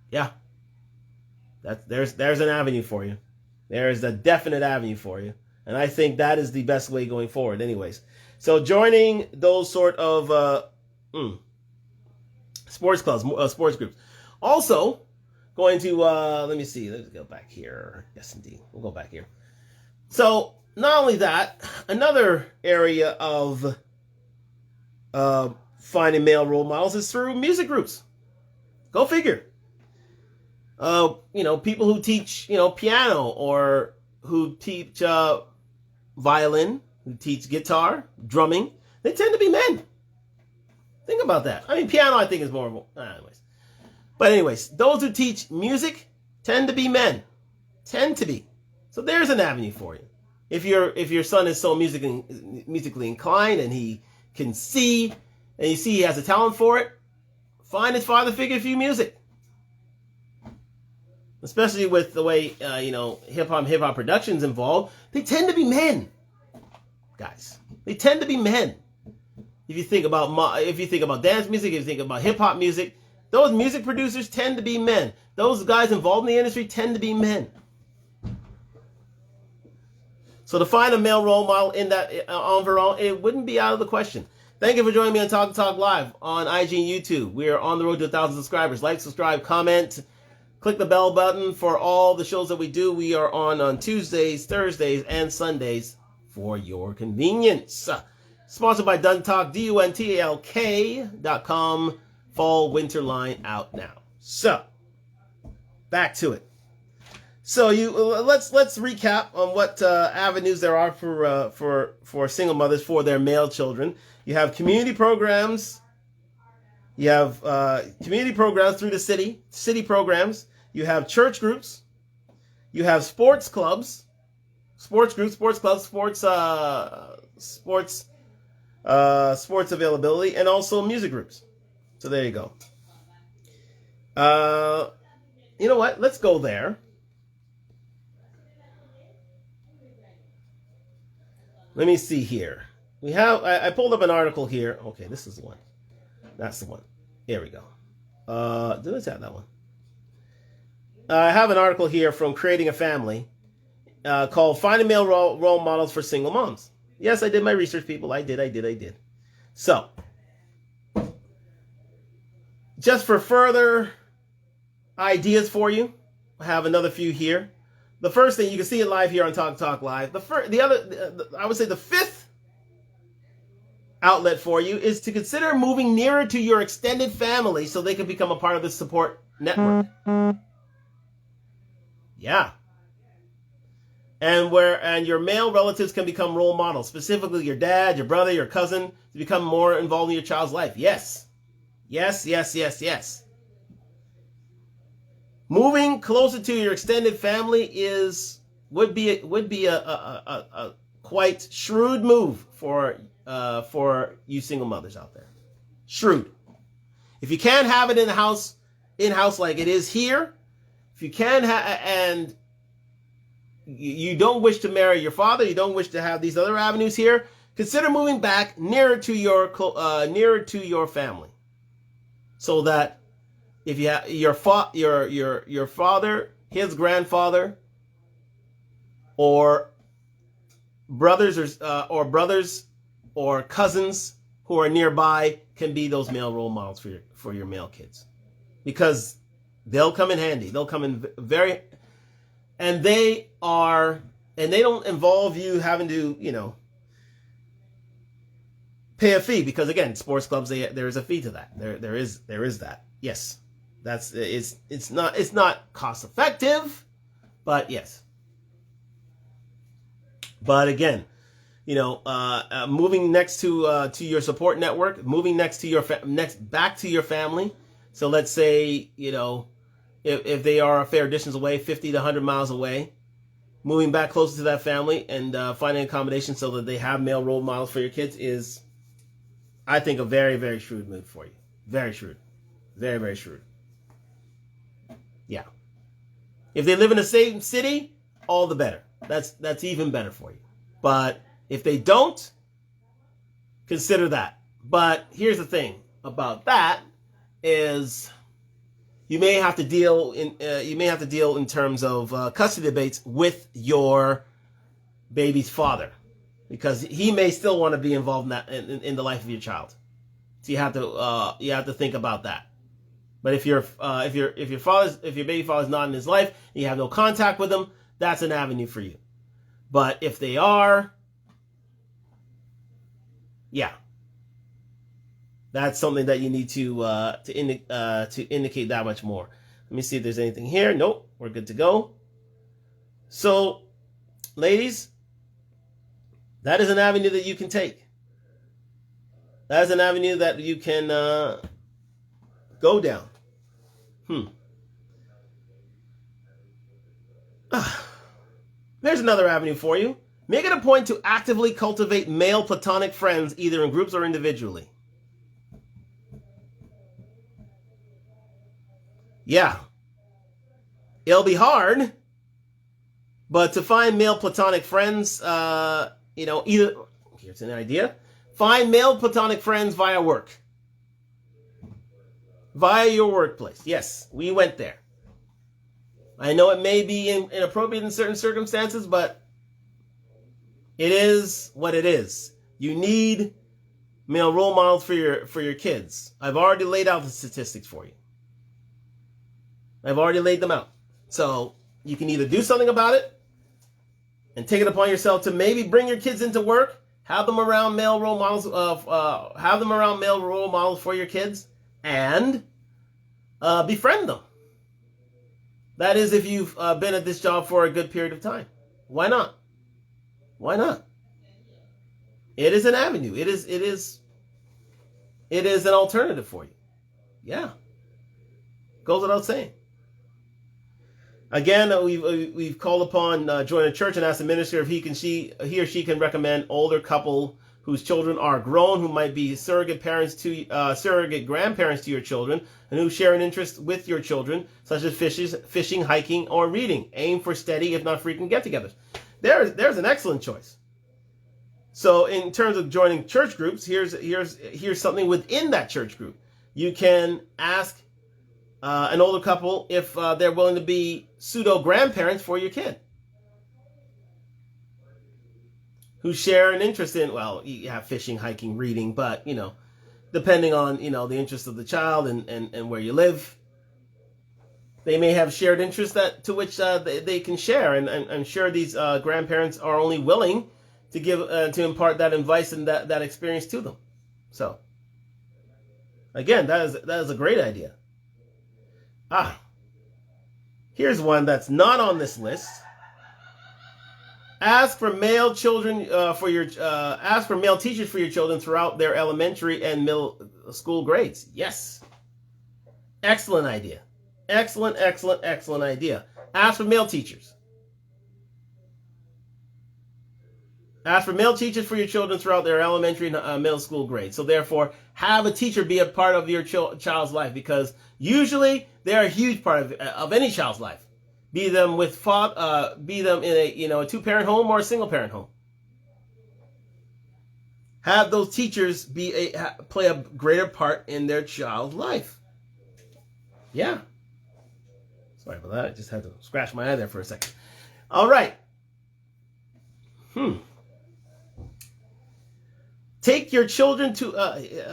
Yeah. There's an avenue for you. There's a definite avenue for you. And I think that is the best way going forward anyways. So joining those sort of sports clubs, sports groups. Also, going to, let me see. Let's go back here. Yes, indeed. We'll go back here. So not only that, another area of finding male role models is through music groups. Go figure. People who teach, piano or who teach violin, who teach guitar, drumming, they tend to be men. Think about that. I mean, piano I think is more. Anyways, but anyways, those who teach music tend to be men. Tend to be. So there's an avenue for you. If your son is so musically inclined and he can see, and you see he has a talent for it, find his father figure for you music. Especially with the way hip hop productions involved, they tend to be men, guys. They tend to be men. If you think about dance music, if you think about hip hop music, those music producers tend to be men. Those guys involved in the industry tend to be men. So to find a male role model in that environment, it wouldn't be out of the question. Thank you for joining me on Talk Talk Live on IG and YouTube. We are on the road to 1,000 subscribers. Like, subscribe, comment. Click the bell button for all the shows that we do. We are on Tuesdays, Thursdays, and Sundays for your convenience. Sponsored by Duntalk, DUNTALK.com. Fall winter line out now. So, back to it. So let's recap on what avenues there are for single mothers for their male children. You have community programs. You have community programs through the city programs. You have church groups. You have sports clubs, sports groups, sports clubs, sports availability, and also music groups. So there you go. You know what? Let's go there. Let me see here. We have. I pulled up an article here. Okay, this is the one. That's the one. Here we go. Did I have that one? I have an article here from Creating a Family called "Finding Male Role Models for Single Moms." Yes, I did my research, people. I did. So, just for further ideas for you, I have another few here. The first thing, you can see it live here on Talk Talk Live. I would say the fifth outlet for you is to consider moving nearer to your extended family so they can become a part of the support network. Yeah. And your male relatives can become role models, specifically your dad, your brother, your cousin, to become more involved in your child's life. Yes. Moving closer to your extended family would be a quite shrewd move for you single mothers out there. Shrewd. If you can't have it in-house like it is here, if you can and you don't wish to marry your father, you don't wish to have these other avenues here, consider moving back nearer to your family, so that if you have your father, his grandfather, or brothers or cousins who are nearby can be those male role models for your male kids, because they'll come in handy. They'll come in and they don't involve you having to pay a fee, because again, sports clubs, there is a fee to that. There is that. Yes. It's not cost effective, but yes. But again, moving next to your support network, moving back to your family. So let's say, if they are a fair distance away, 50 to 100 miles away, moving back closer to that family and finding accommodation so that they have male role models for your kids is, I think, a very, very shrewd move for you. Very shrewd. Very, very shrewd. Yeah. If they live in the same city, all the better. That's even better for you. But if they don't, consider that. But here's the thing about that is you may have to deal in terms of custody debates with your baby's father, because he may still want to be involved in that in the life of your child. So you have to think about that. But if your baby father's not in his life and you have no contact with him, that's an avenue for you. But if they are, yeah, that's something that you need to indicate that much more. Let me see if there's anything here. Nope, we're good to go. So, ladies, that is an avenue that you can take. That is an avenue that you can go down. There's another avenue for you. Make it a point to actively cultivate male platonic friends, either in groups or individually. Yeah. It'll be hard, but to find male platonic friends, either, here's an idea. Find male platonic friends via work. Via your workplace. Yes, we went there. I know it may be inappropriate in certain circumstances, but it is what it is. You need male role models for your kids. I've already laid out the statistics for you. I've already laid them out. So you can either do something about it and take it upon yourself to maybe bring your kids into work, have them around male role models for your kids, and befriend them. That is, if you've been at this job for a good period of time. Why not? Why not? It is an avenue. It is an alternative for you. Yeah. Goes without saying. Again, we've called upon join a church and asked the minister if he or she can recommend older couple whose children are grown, who might be surrogate grandparents to your children, and who share an interest with your children, such as fishing, hiking, or reading. Aim for steady, if not frequent, get-togethers. There's an excellent choice. So, in terms of joining church groups, here's something within that church group. You can ask an older couple if they're willing to be pseudo-grandparents for your kid, who share an interest in, well, you have fishing, hiking, reading, but, depending on, the interest of the child and where you live, they may have shared interests to which they can share. And I'm sure these grandparents are only willing to to impart that advice and that experience to them. So, again, that is a great idea. Here's one that's not on this list. Ask for male children ask for male teachers for your children throughout their elementary and middle school grades. Yes. Excellent idea. Excellent idea. Ask for male teachers. Ask for male teachers for your children throughout their elementary and middle school grades. So therefore, have a teacher be a part of your child's life, because usually they're a huge part of any child's life. Be them in a two-parent home or a single-parent home. Have those teachers play a greater part in their child's life. Yeah. Sorry about that. I just had to scratch my eye there for a second. All right. Take your children to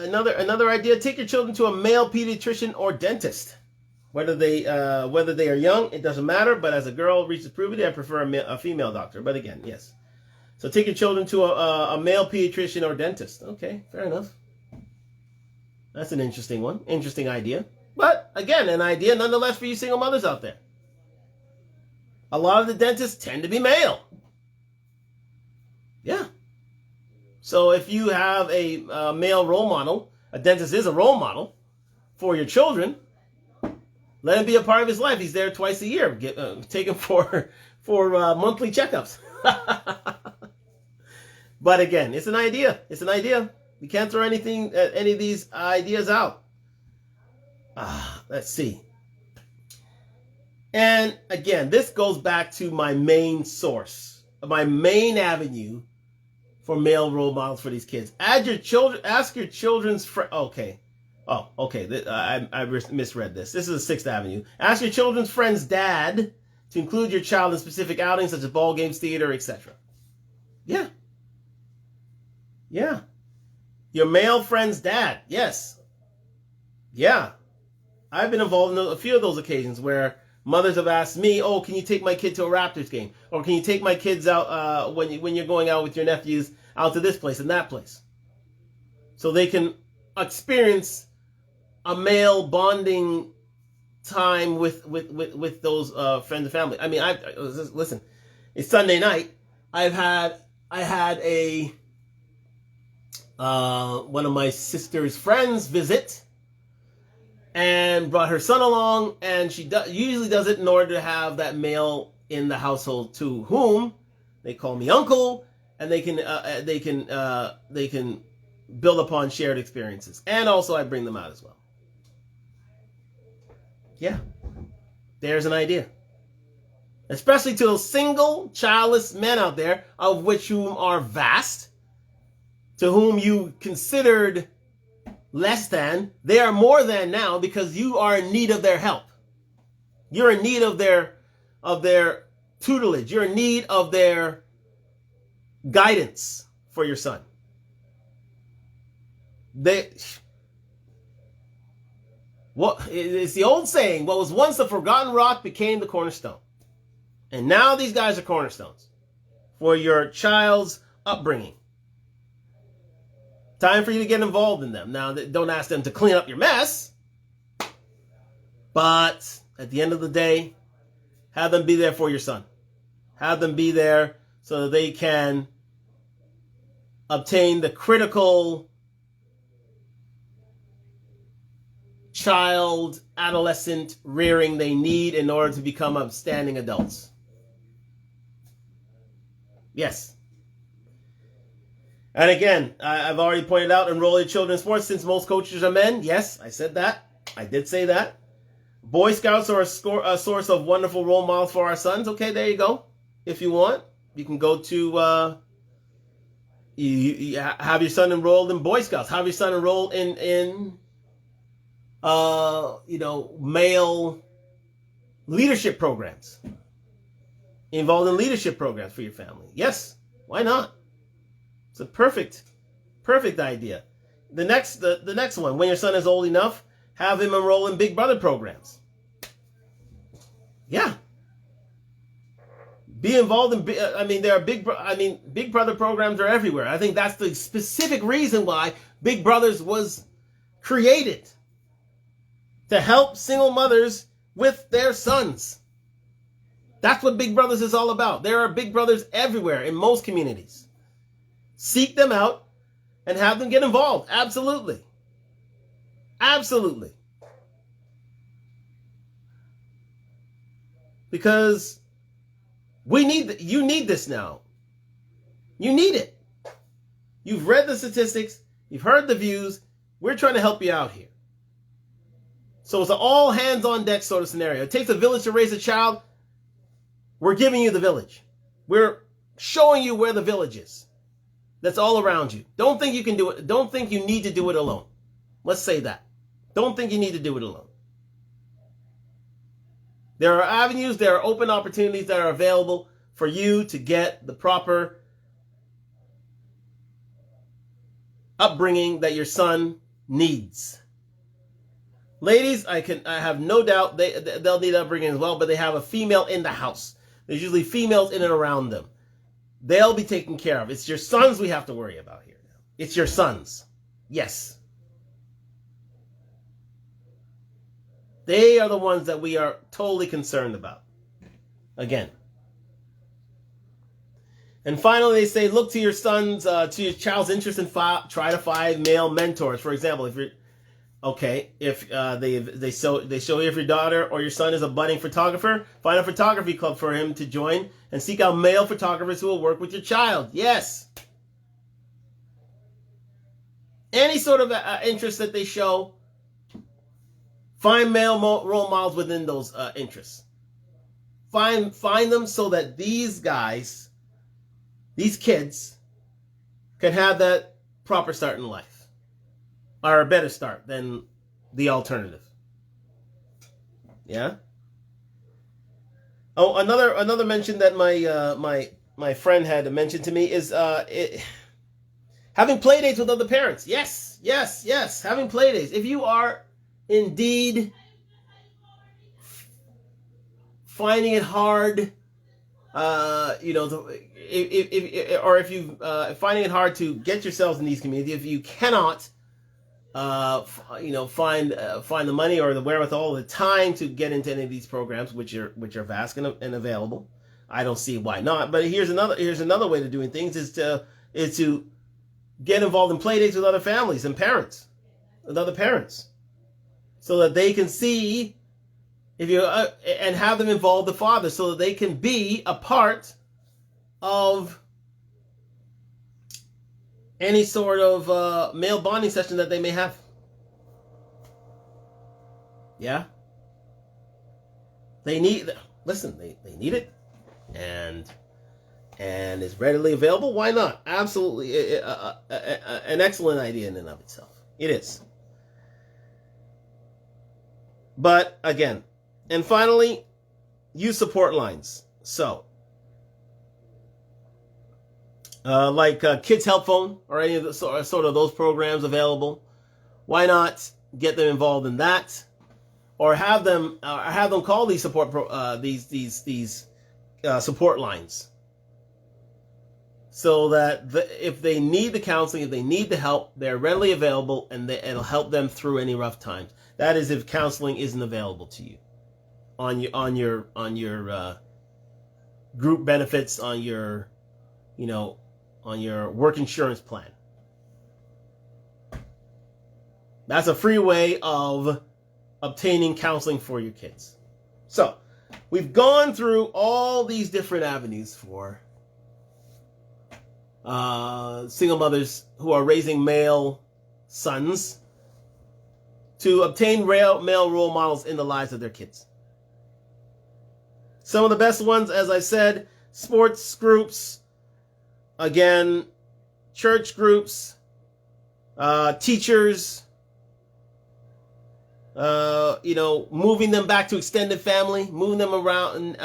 another idea. Take your children to a male pediatrician or dentist. Whether they are young, it doesn't matter. But as a girl reaches puberty, I prefer a female doctor. But again, yes. So take your children to a male pediatrician or dentist. Okay, fair enough. That's an interesting one. Interesting idea. But again, an idea nonetheless for you single mothers out there. A lot of the dentists tend to be male. Yeah. So if you have a male role model, a dentist is a role model for your children, let him be a part of his life. He's there twice a year. Take him for monthly checkups. But again, it's an idea. It's an idea. You can't throw any of these ideas out. Let's see. And again, this goes back to my main source, my main avenue for male role models for these kids. Ask your children's friends. Okay. Oh, okay. I misread this. This is the Sixth Avenue. Ask your children's friend's dad to include your child in specific outings such as ball games, theater, etc. Yeah. Yeah. Your male friend's dad. Yes. Yeah. I've been involved in a few of those occasions where mothers have asked me, "Oh, can you take my kid to a Raptors game? Or can you take my kids out when you're going out with your nephews out to this place and that place?" So they can experience a male bonding time with those friends and family. I mean, listen. It's Sunday night. I had a one of my sister's friends visit and brought her son along, and she usually does it in order to have that male in the household to whom they call me uncle, and they can build upon shared experiences, and also I bring them out as well. Yeah, there's an idea. Especially to those single, childless men out there, of which whom are vast, to whom you considered less than, they are more than now because you are in need of their help. You're in need of their tutelage. You're in need of their guidance for your son. It's the old saying, what was once a forgotten rock became the cornerstone. And now these guys are cornerstones for your child's upbringing. Time for you to get involved in them. Now, don't ask them to clean up your mess. But at the end of the day, have them be there for your son. Have them be there so that they can obtain the critical child, adolescent rearing they need in order to become upstanding adults. Yes. And again, I've already pointed out, enroll your children in sports since most coaches are men. Yes, I said that. I did say that. Boy Scouts are a source of wonderful role models for our sons. Okay, there you go. If you want, you can go to, you have your son enrolled in Boy Scouts. Have your son enrolled in male leadership programs. Involved in leadership programs for your family. Yes, why not? It's a perfect idea. The next one, when your son is old enough, have him enroll in Big Brother programs. Yeah. Be involved in, Big Brother programs are everywhere. I think that's the specific reason why Big Brothers was created. To help single mothers with their sons. That's what Big Brothers is all about. There are Big Brothers everywhere in most communities. Seek them out and have them get involved. Absolutely. Absolutely. Because you need this now. You need it. You've read the statistics. You've heard the views. We're trying to help you out here. So it's an all hands on deck sort of scenario. It takes a village to raise a child. We're giving you the village. We're showing you where the village is. That's all around you. Don't think you can do it. Don't think you need to do it alone. Let's say that. Don't think you need to do it alone. There are avenues, there are open opportunities that are available for you to get the proper upbringing that your son needs. Ladies, I have no doubt they'll need upbringing as well, but they have a female in the house. There's usually females in and around them. They'll be taken care of. It's your sons we have to worry about here now. It's your sons. Yes. They are the ones that we are totally concerned about. Again. And finally, they say, look to your sons, to your child's interest and try to find male mentors. For example, if you're they show you if your daughter or your son is a budding photographer, find a photography club for him to join and seek out male photographers who will work with your child. Yes. Any sort of interest that they show, find male role models within those interests. Find them so that these guys, these kids, can have that proper start in life. Or a better start than the alternative. Yeah. Oh, another mention that my friend had mentioned to me is having play dates with other parents. Yes. Having play dates. If you are indeed finding it hard, if you finding it hard to get yourselves in these communities, if you cannot find the money or the wherewithal, the time to get into any of these programs, which are vast and available. I don't see why not. But here's another way to doing things is to get involved in play dates with other families and parents, with other parents, so that they can see and have them involve the father, so that they can be a part of any sort of male bonding session that they may have. Yeah. They need it. And it's readily available. Why not? Absolutely. An excellent idea in and of itself. It is. But again, and finally, use support lines. So, like Kids Help Phone or any of the sort of those programs available. Why not get them involved in that, or have them call these support support lines, so that if they need the counseling, if they need the help, they're readily available, and it'll help them through any rough times. That is, if counseling isn't available to you on your group benefits, on your work insurance plan. That's a free way of obtaining counseling for your kids. So, we've gone through all these different avenues for single mothers who are raising male sons to obtain male role models in the lives of their kids. Some of the best ones, as I said, sports groups, again, church groups, teachers, moving them back to extended family, moving them around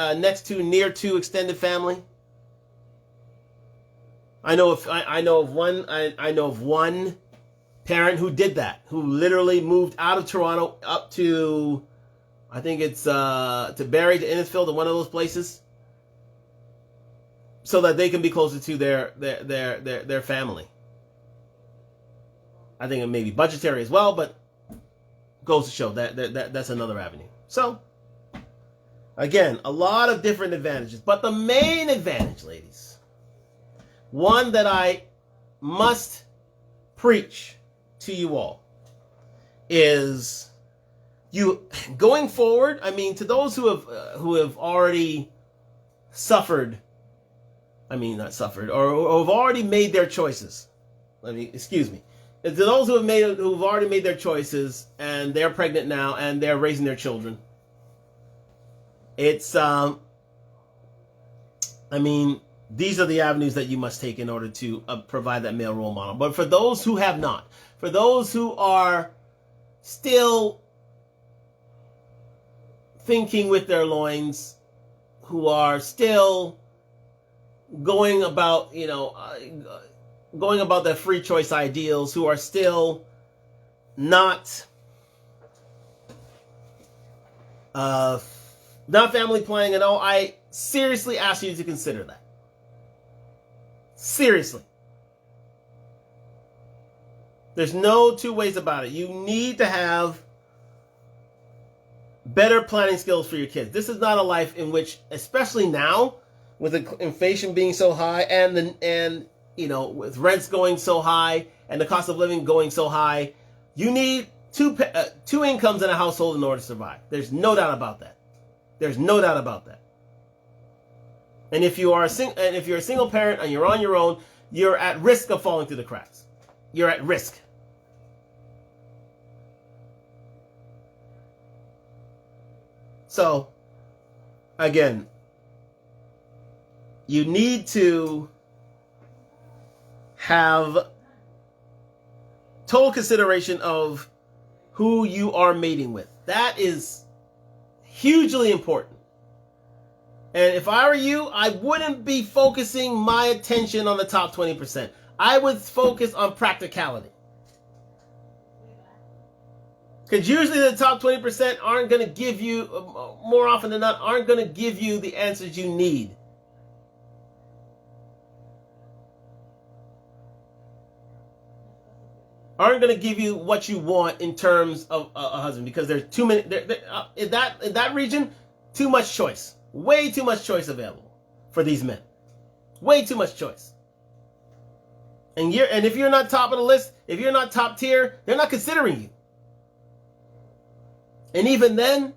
near to extended family. I know of one parent who did that, who literally moved out of Toronto up to, I think it's to Barrie, to Innisfil, to one of those places, so that they can be closer to their family. I think it may be budgetary as well, but goes to show that's another avenue. So, again, a lot of different advantages. But the main advantage, ladies, one that I must preach to you all, is you going forward. I mean, to those who have already suffered, or have already made their choices. To those who've already made their choices and they're pregnant now and they're raising their children, it's these are the avenues that you must take in order to provide that male role model. But for those who have not, for those who are still thinking with their loins, who are still going about their free choice ideals, who are still not family planning at all, I seriously ask you to consider that. Seriously. There's no two ways about it. You need to have better planning skills for your kids. This is not a life in which, especially now, with inflation being so high and with rents going so high and the cost of living going so high, you need two incomes in a household in order to survive. There's no doubt about that. And if you're a single parent and you're on your own, you're at risk of falling through the cracks. You're at risk. So, again, you need to have total consideration of who you are mating with. That is hugely important. And if I were you, I wouldn't be focusing my attention on the top 20%. I would focus on practicality. Because usually the top 20% aren't going to give you, more often than not, aren't going to give you the answers you need. aren't going to give you what you want in terms of a husband, because there's too many in that region. Too much choice, way too much choice available for these men, way too much choice. And if you're not top of the list, if you're not top tier, they're not considering you. And even then,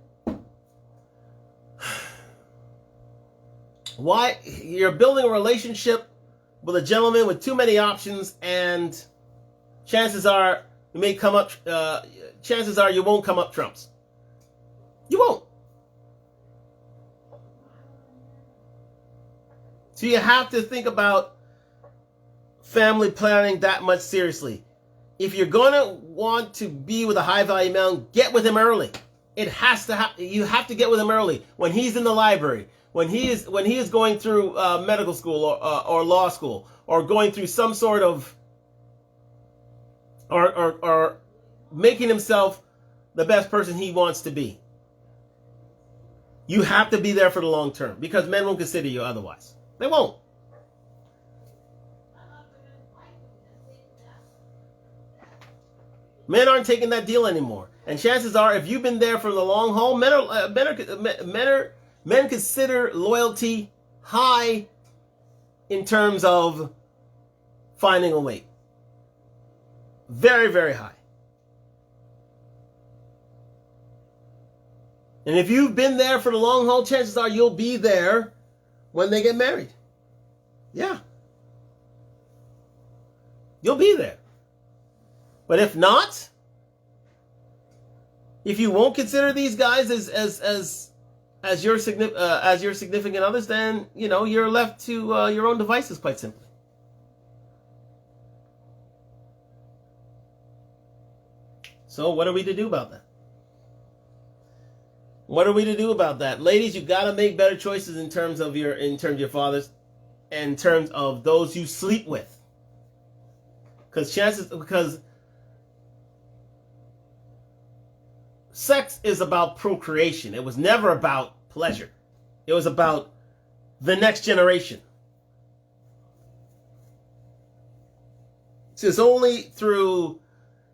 why you're building a relationship with a gentleman with too many options, and chances are you may come up. Chances are you won't come up trumps. You won't. So you have to think about family planning that much seriously. If you're gonna want to be with a high value man, get with him early. It has to you have to get with him early when he's in the library, when he is going through medical school or law school, or going through some sort of or making himself the best person he wants to be. You have to be there for the long term, because men won't consider you otherwise. They won't. Men aren't taking that deal anymore. And chances are, if you've been there for the long haul, men consider loyalty high in terms of finding a mate. Very, very high. And if you've been there for the long haul, chances are you'll be there when they get married. Yeah. You'll be there. But if not, if you won't consider these guys as your significant others, then you're left to your own devices, quite simply. So what are we to do about that? What are we to do about that? Ladies, you got to make better choices in terms of your fathers, and in terms of those you sleep with. Because sex is about procreation. It was never about pleasure. It was about the next generation. So it's only through,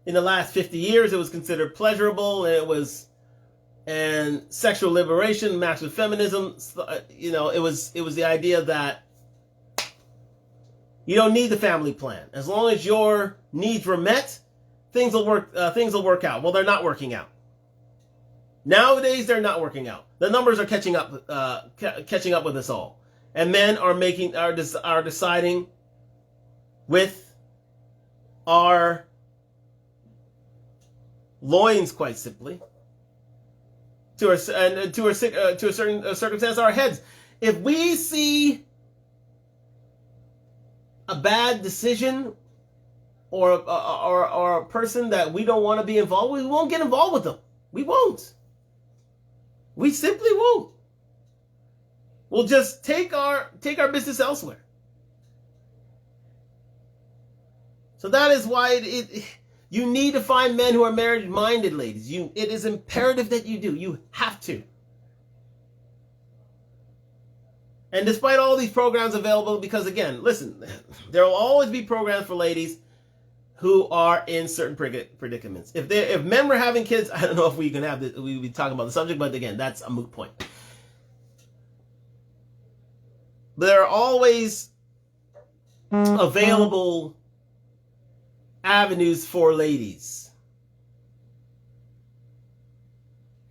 in the last 50 years, it was considered pleasurable, and sexual liberation, matched with feminism. It was the idea that you don't need the family plan. As long as your needs were met, things will work out. Well, they're not working out. Nowadays, they're not working out. The numbers are catching up with us all, and men are deciding with our loins, quite simply, to a certain circumstance, our heads. If we see a bad decision or a person that we don't want to be involved with, we won't get involved with them. We won't. We simply won't. We'll just take our business elsewhere. So that is why you need to find men who are marriage-minded, ladies. It is imperative that you do. You have to. And despite all these programs available, because again, listen, there will always be programs for ladies who are in certain predicaments. If men were having kids, I don't know if we can have this, we'd be talking about the subject, but again, that's a moot point. But there are always available avenues for ladies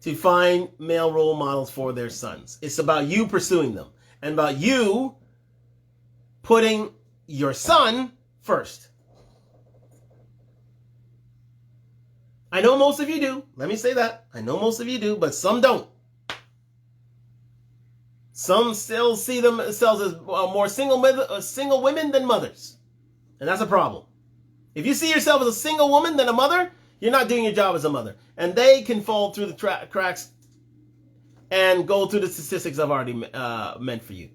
to find male role models for their sons. It's about you pursuing them, and about you putting your son first. I know most of you do. Let me say that. I know most of you do, but some don't. Some still see themselves as more single women than mothers. And that's a problem. If you see yourself as a single woman than a mother, you're not doing your job as a mother. And they can fall through the cracks and go through the statistics I've already meant for you.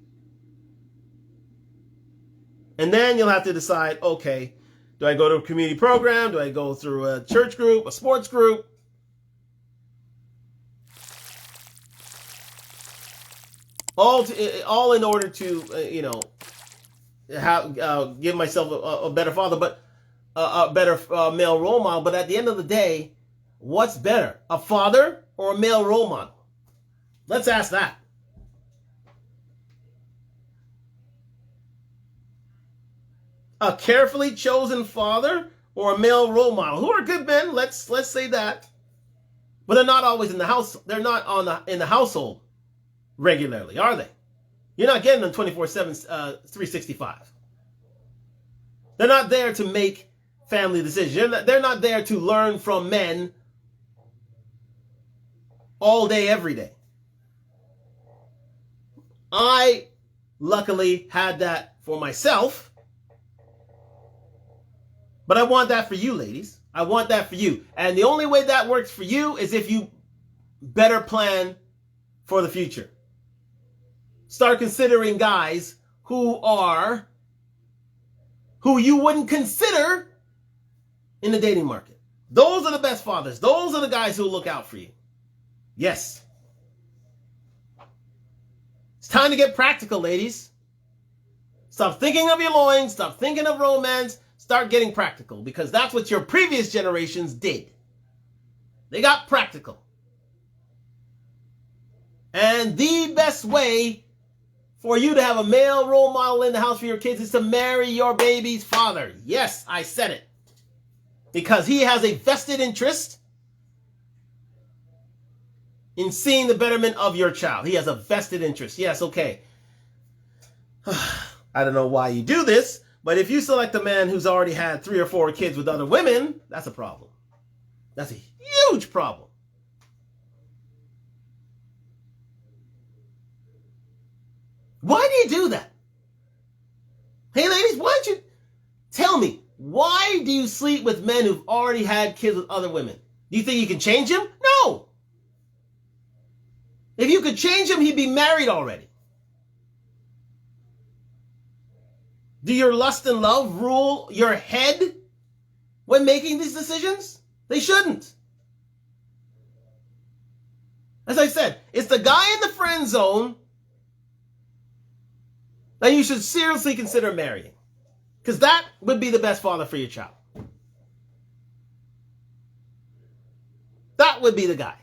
And then you'll have to decide, okay, do I go to a community program? Do I go through a church group, a sports group? All in order to, give myself a better father. But a better male role model. But at the end of the day, what's better, a father or a male role model? Let's ask that. A carefully chosen father or a male role model, who are good men, let's say that, but they're not always in the house. They're not in the household regularly, are they? You're not getting them 24/7, 365. They're not there to make family decisions. They're not there to learn from men all day, every day. I luckily had that for myself. But I want that for you, ladies. I want that for you. And the only way that works for you is if you better plan for the future. Start considering guys who you wouldn't consider in the dating market. Those are the best fathers. Those are the guys who look out for you. Yes. It's time to get practical, ladies. Stop thinking of your loins. Stop thinking of romance. Start getting practical, because that's what your previous generations did. They got practical. And the best way for you to have a male role model in the house for your kids is to marry your baby's father. Yes, I said it. Because he has a vested interest in seeing the betterment of your child. He has a vested interest. Yes, okay. I don't know why you do this, but if you select a man who's already had 3 or 4 kids with other women, that's a problem. That's a huge problem. Why do you do that? Hey, ladies, why don't you tell me, why do you sleep with men who've already had kids with other women? Do you think you can change him? No. If you could change him, he'd be married already. Do your lust and love rule your head when making these decisions? They shouldn't. As I said, it's the guy in the friend zone that you should seriously consider marrying. Because that would be the best father for your child. That would be the guy.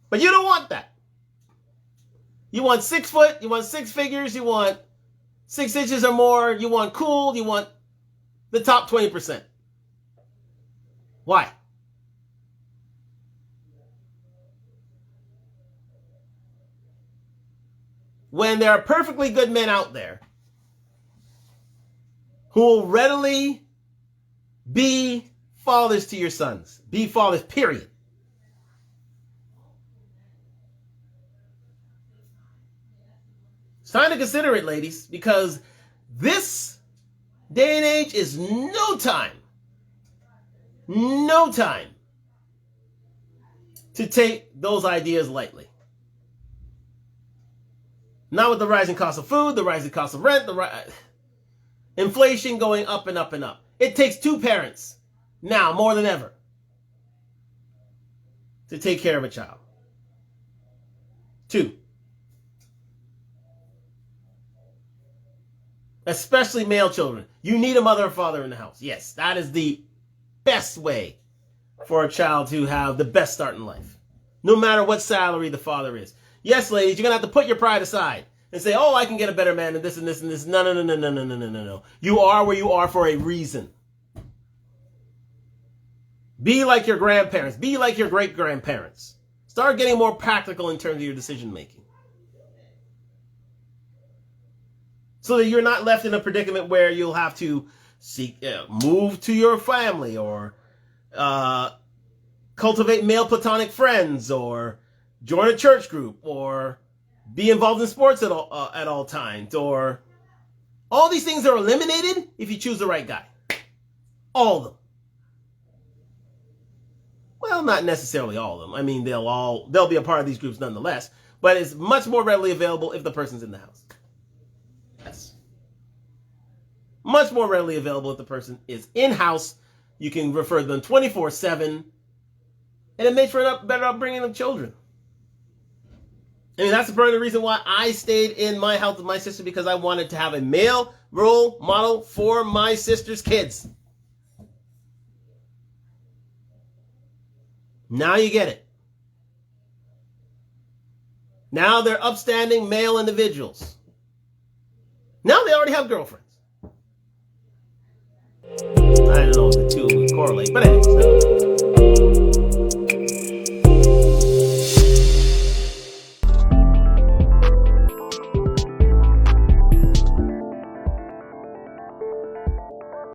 But you don't want that. You want 6 foot, you want 6 figures, you want 6 inches or more, you want cool, you want the top 20%. Why? When there are perfectly good men out there who will readily be fathers to your sons, be fathers, period. It's time to consider it, ladies, because this day and age is no time to take those ideas lightly. Not with the rising cost of food, the rising cost of rent, inflation going up and up and up. It takes 2 parents now more than ever to take care of a child. 2. Especially male children. You need a mother or father in the house. Yes, that is the best way for a child to have the best start in life. No matter what salary the father is. Yes, ladies, you're going to have to put your pride aside and say, oh, I can get a better man than this and this and this. No. You are where you are for a reason. Be like your grandparents. Be like your great-grandparents. Start getting more practical in terms of your decision-making. So that you're not left in a predicament where you'll have to move to your family or cultivate male platonic friends or join a church group or be involved in sports at all times, or all these things are eliminated if you choose the right guy. All of them. Well, not necessarily all of them. I mean, they'll be a part of these groups nonetheless, but it's much more readily available if the person's in the house. Yes. Much more readily available if the person is in-house. You can refer to them 24/7, and it makes for a better upbringing of children. I mean, that's part of the reason why I stayed in my house with my sister, because I wanted to have a male role model for my sister's kids. Now you get it. Now they're upstanding male individuals. Now they already have girlfriends. I don't know if the two would correlate, but anyway.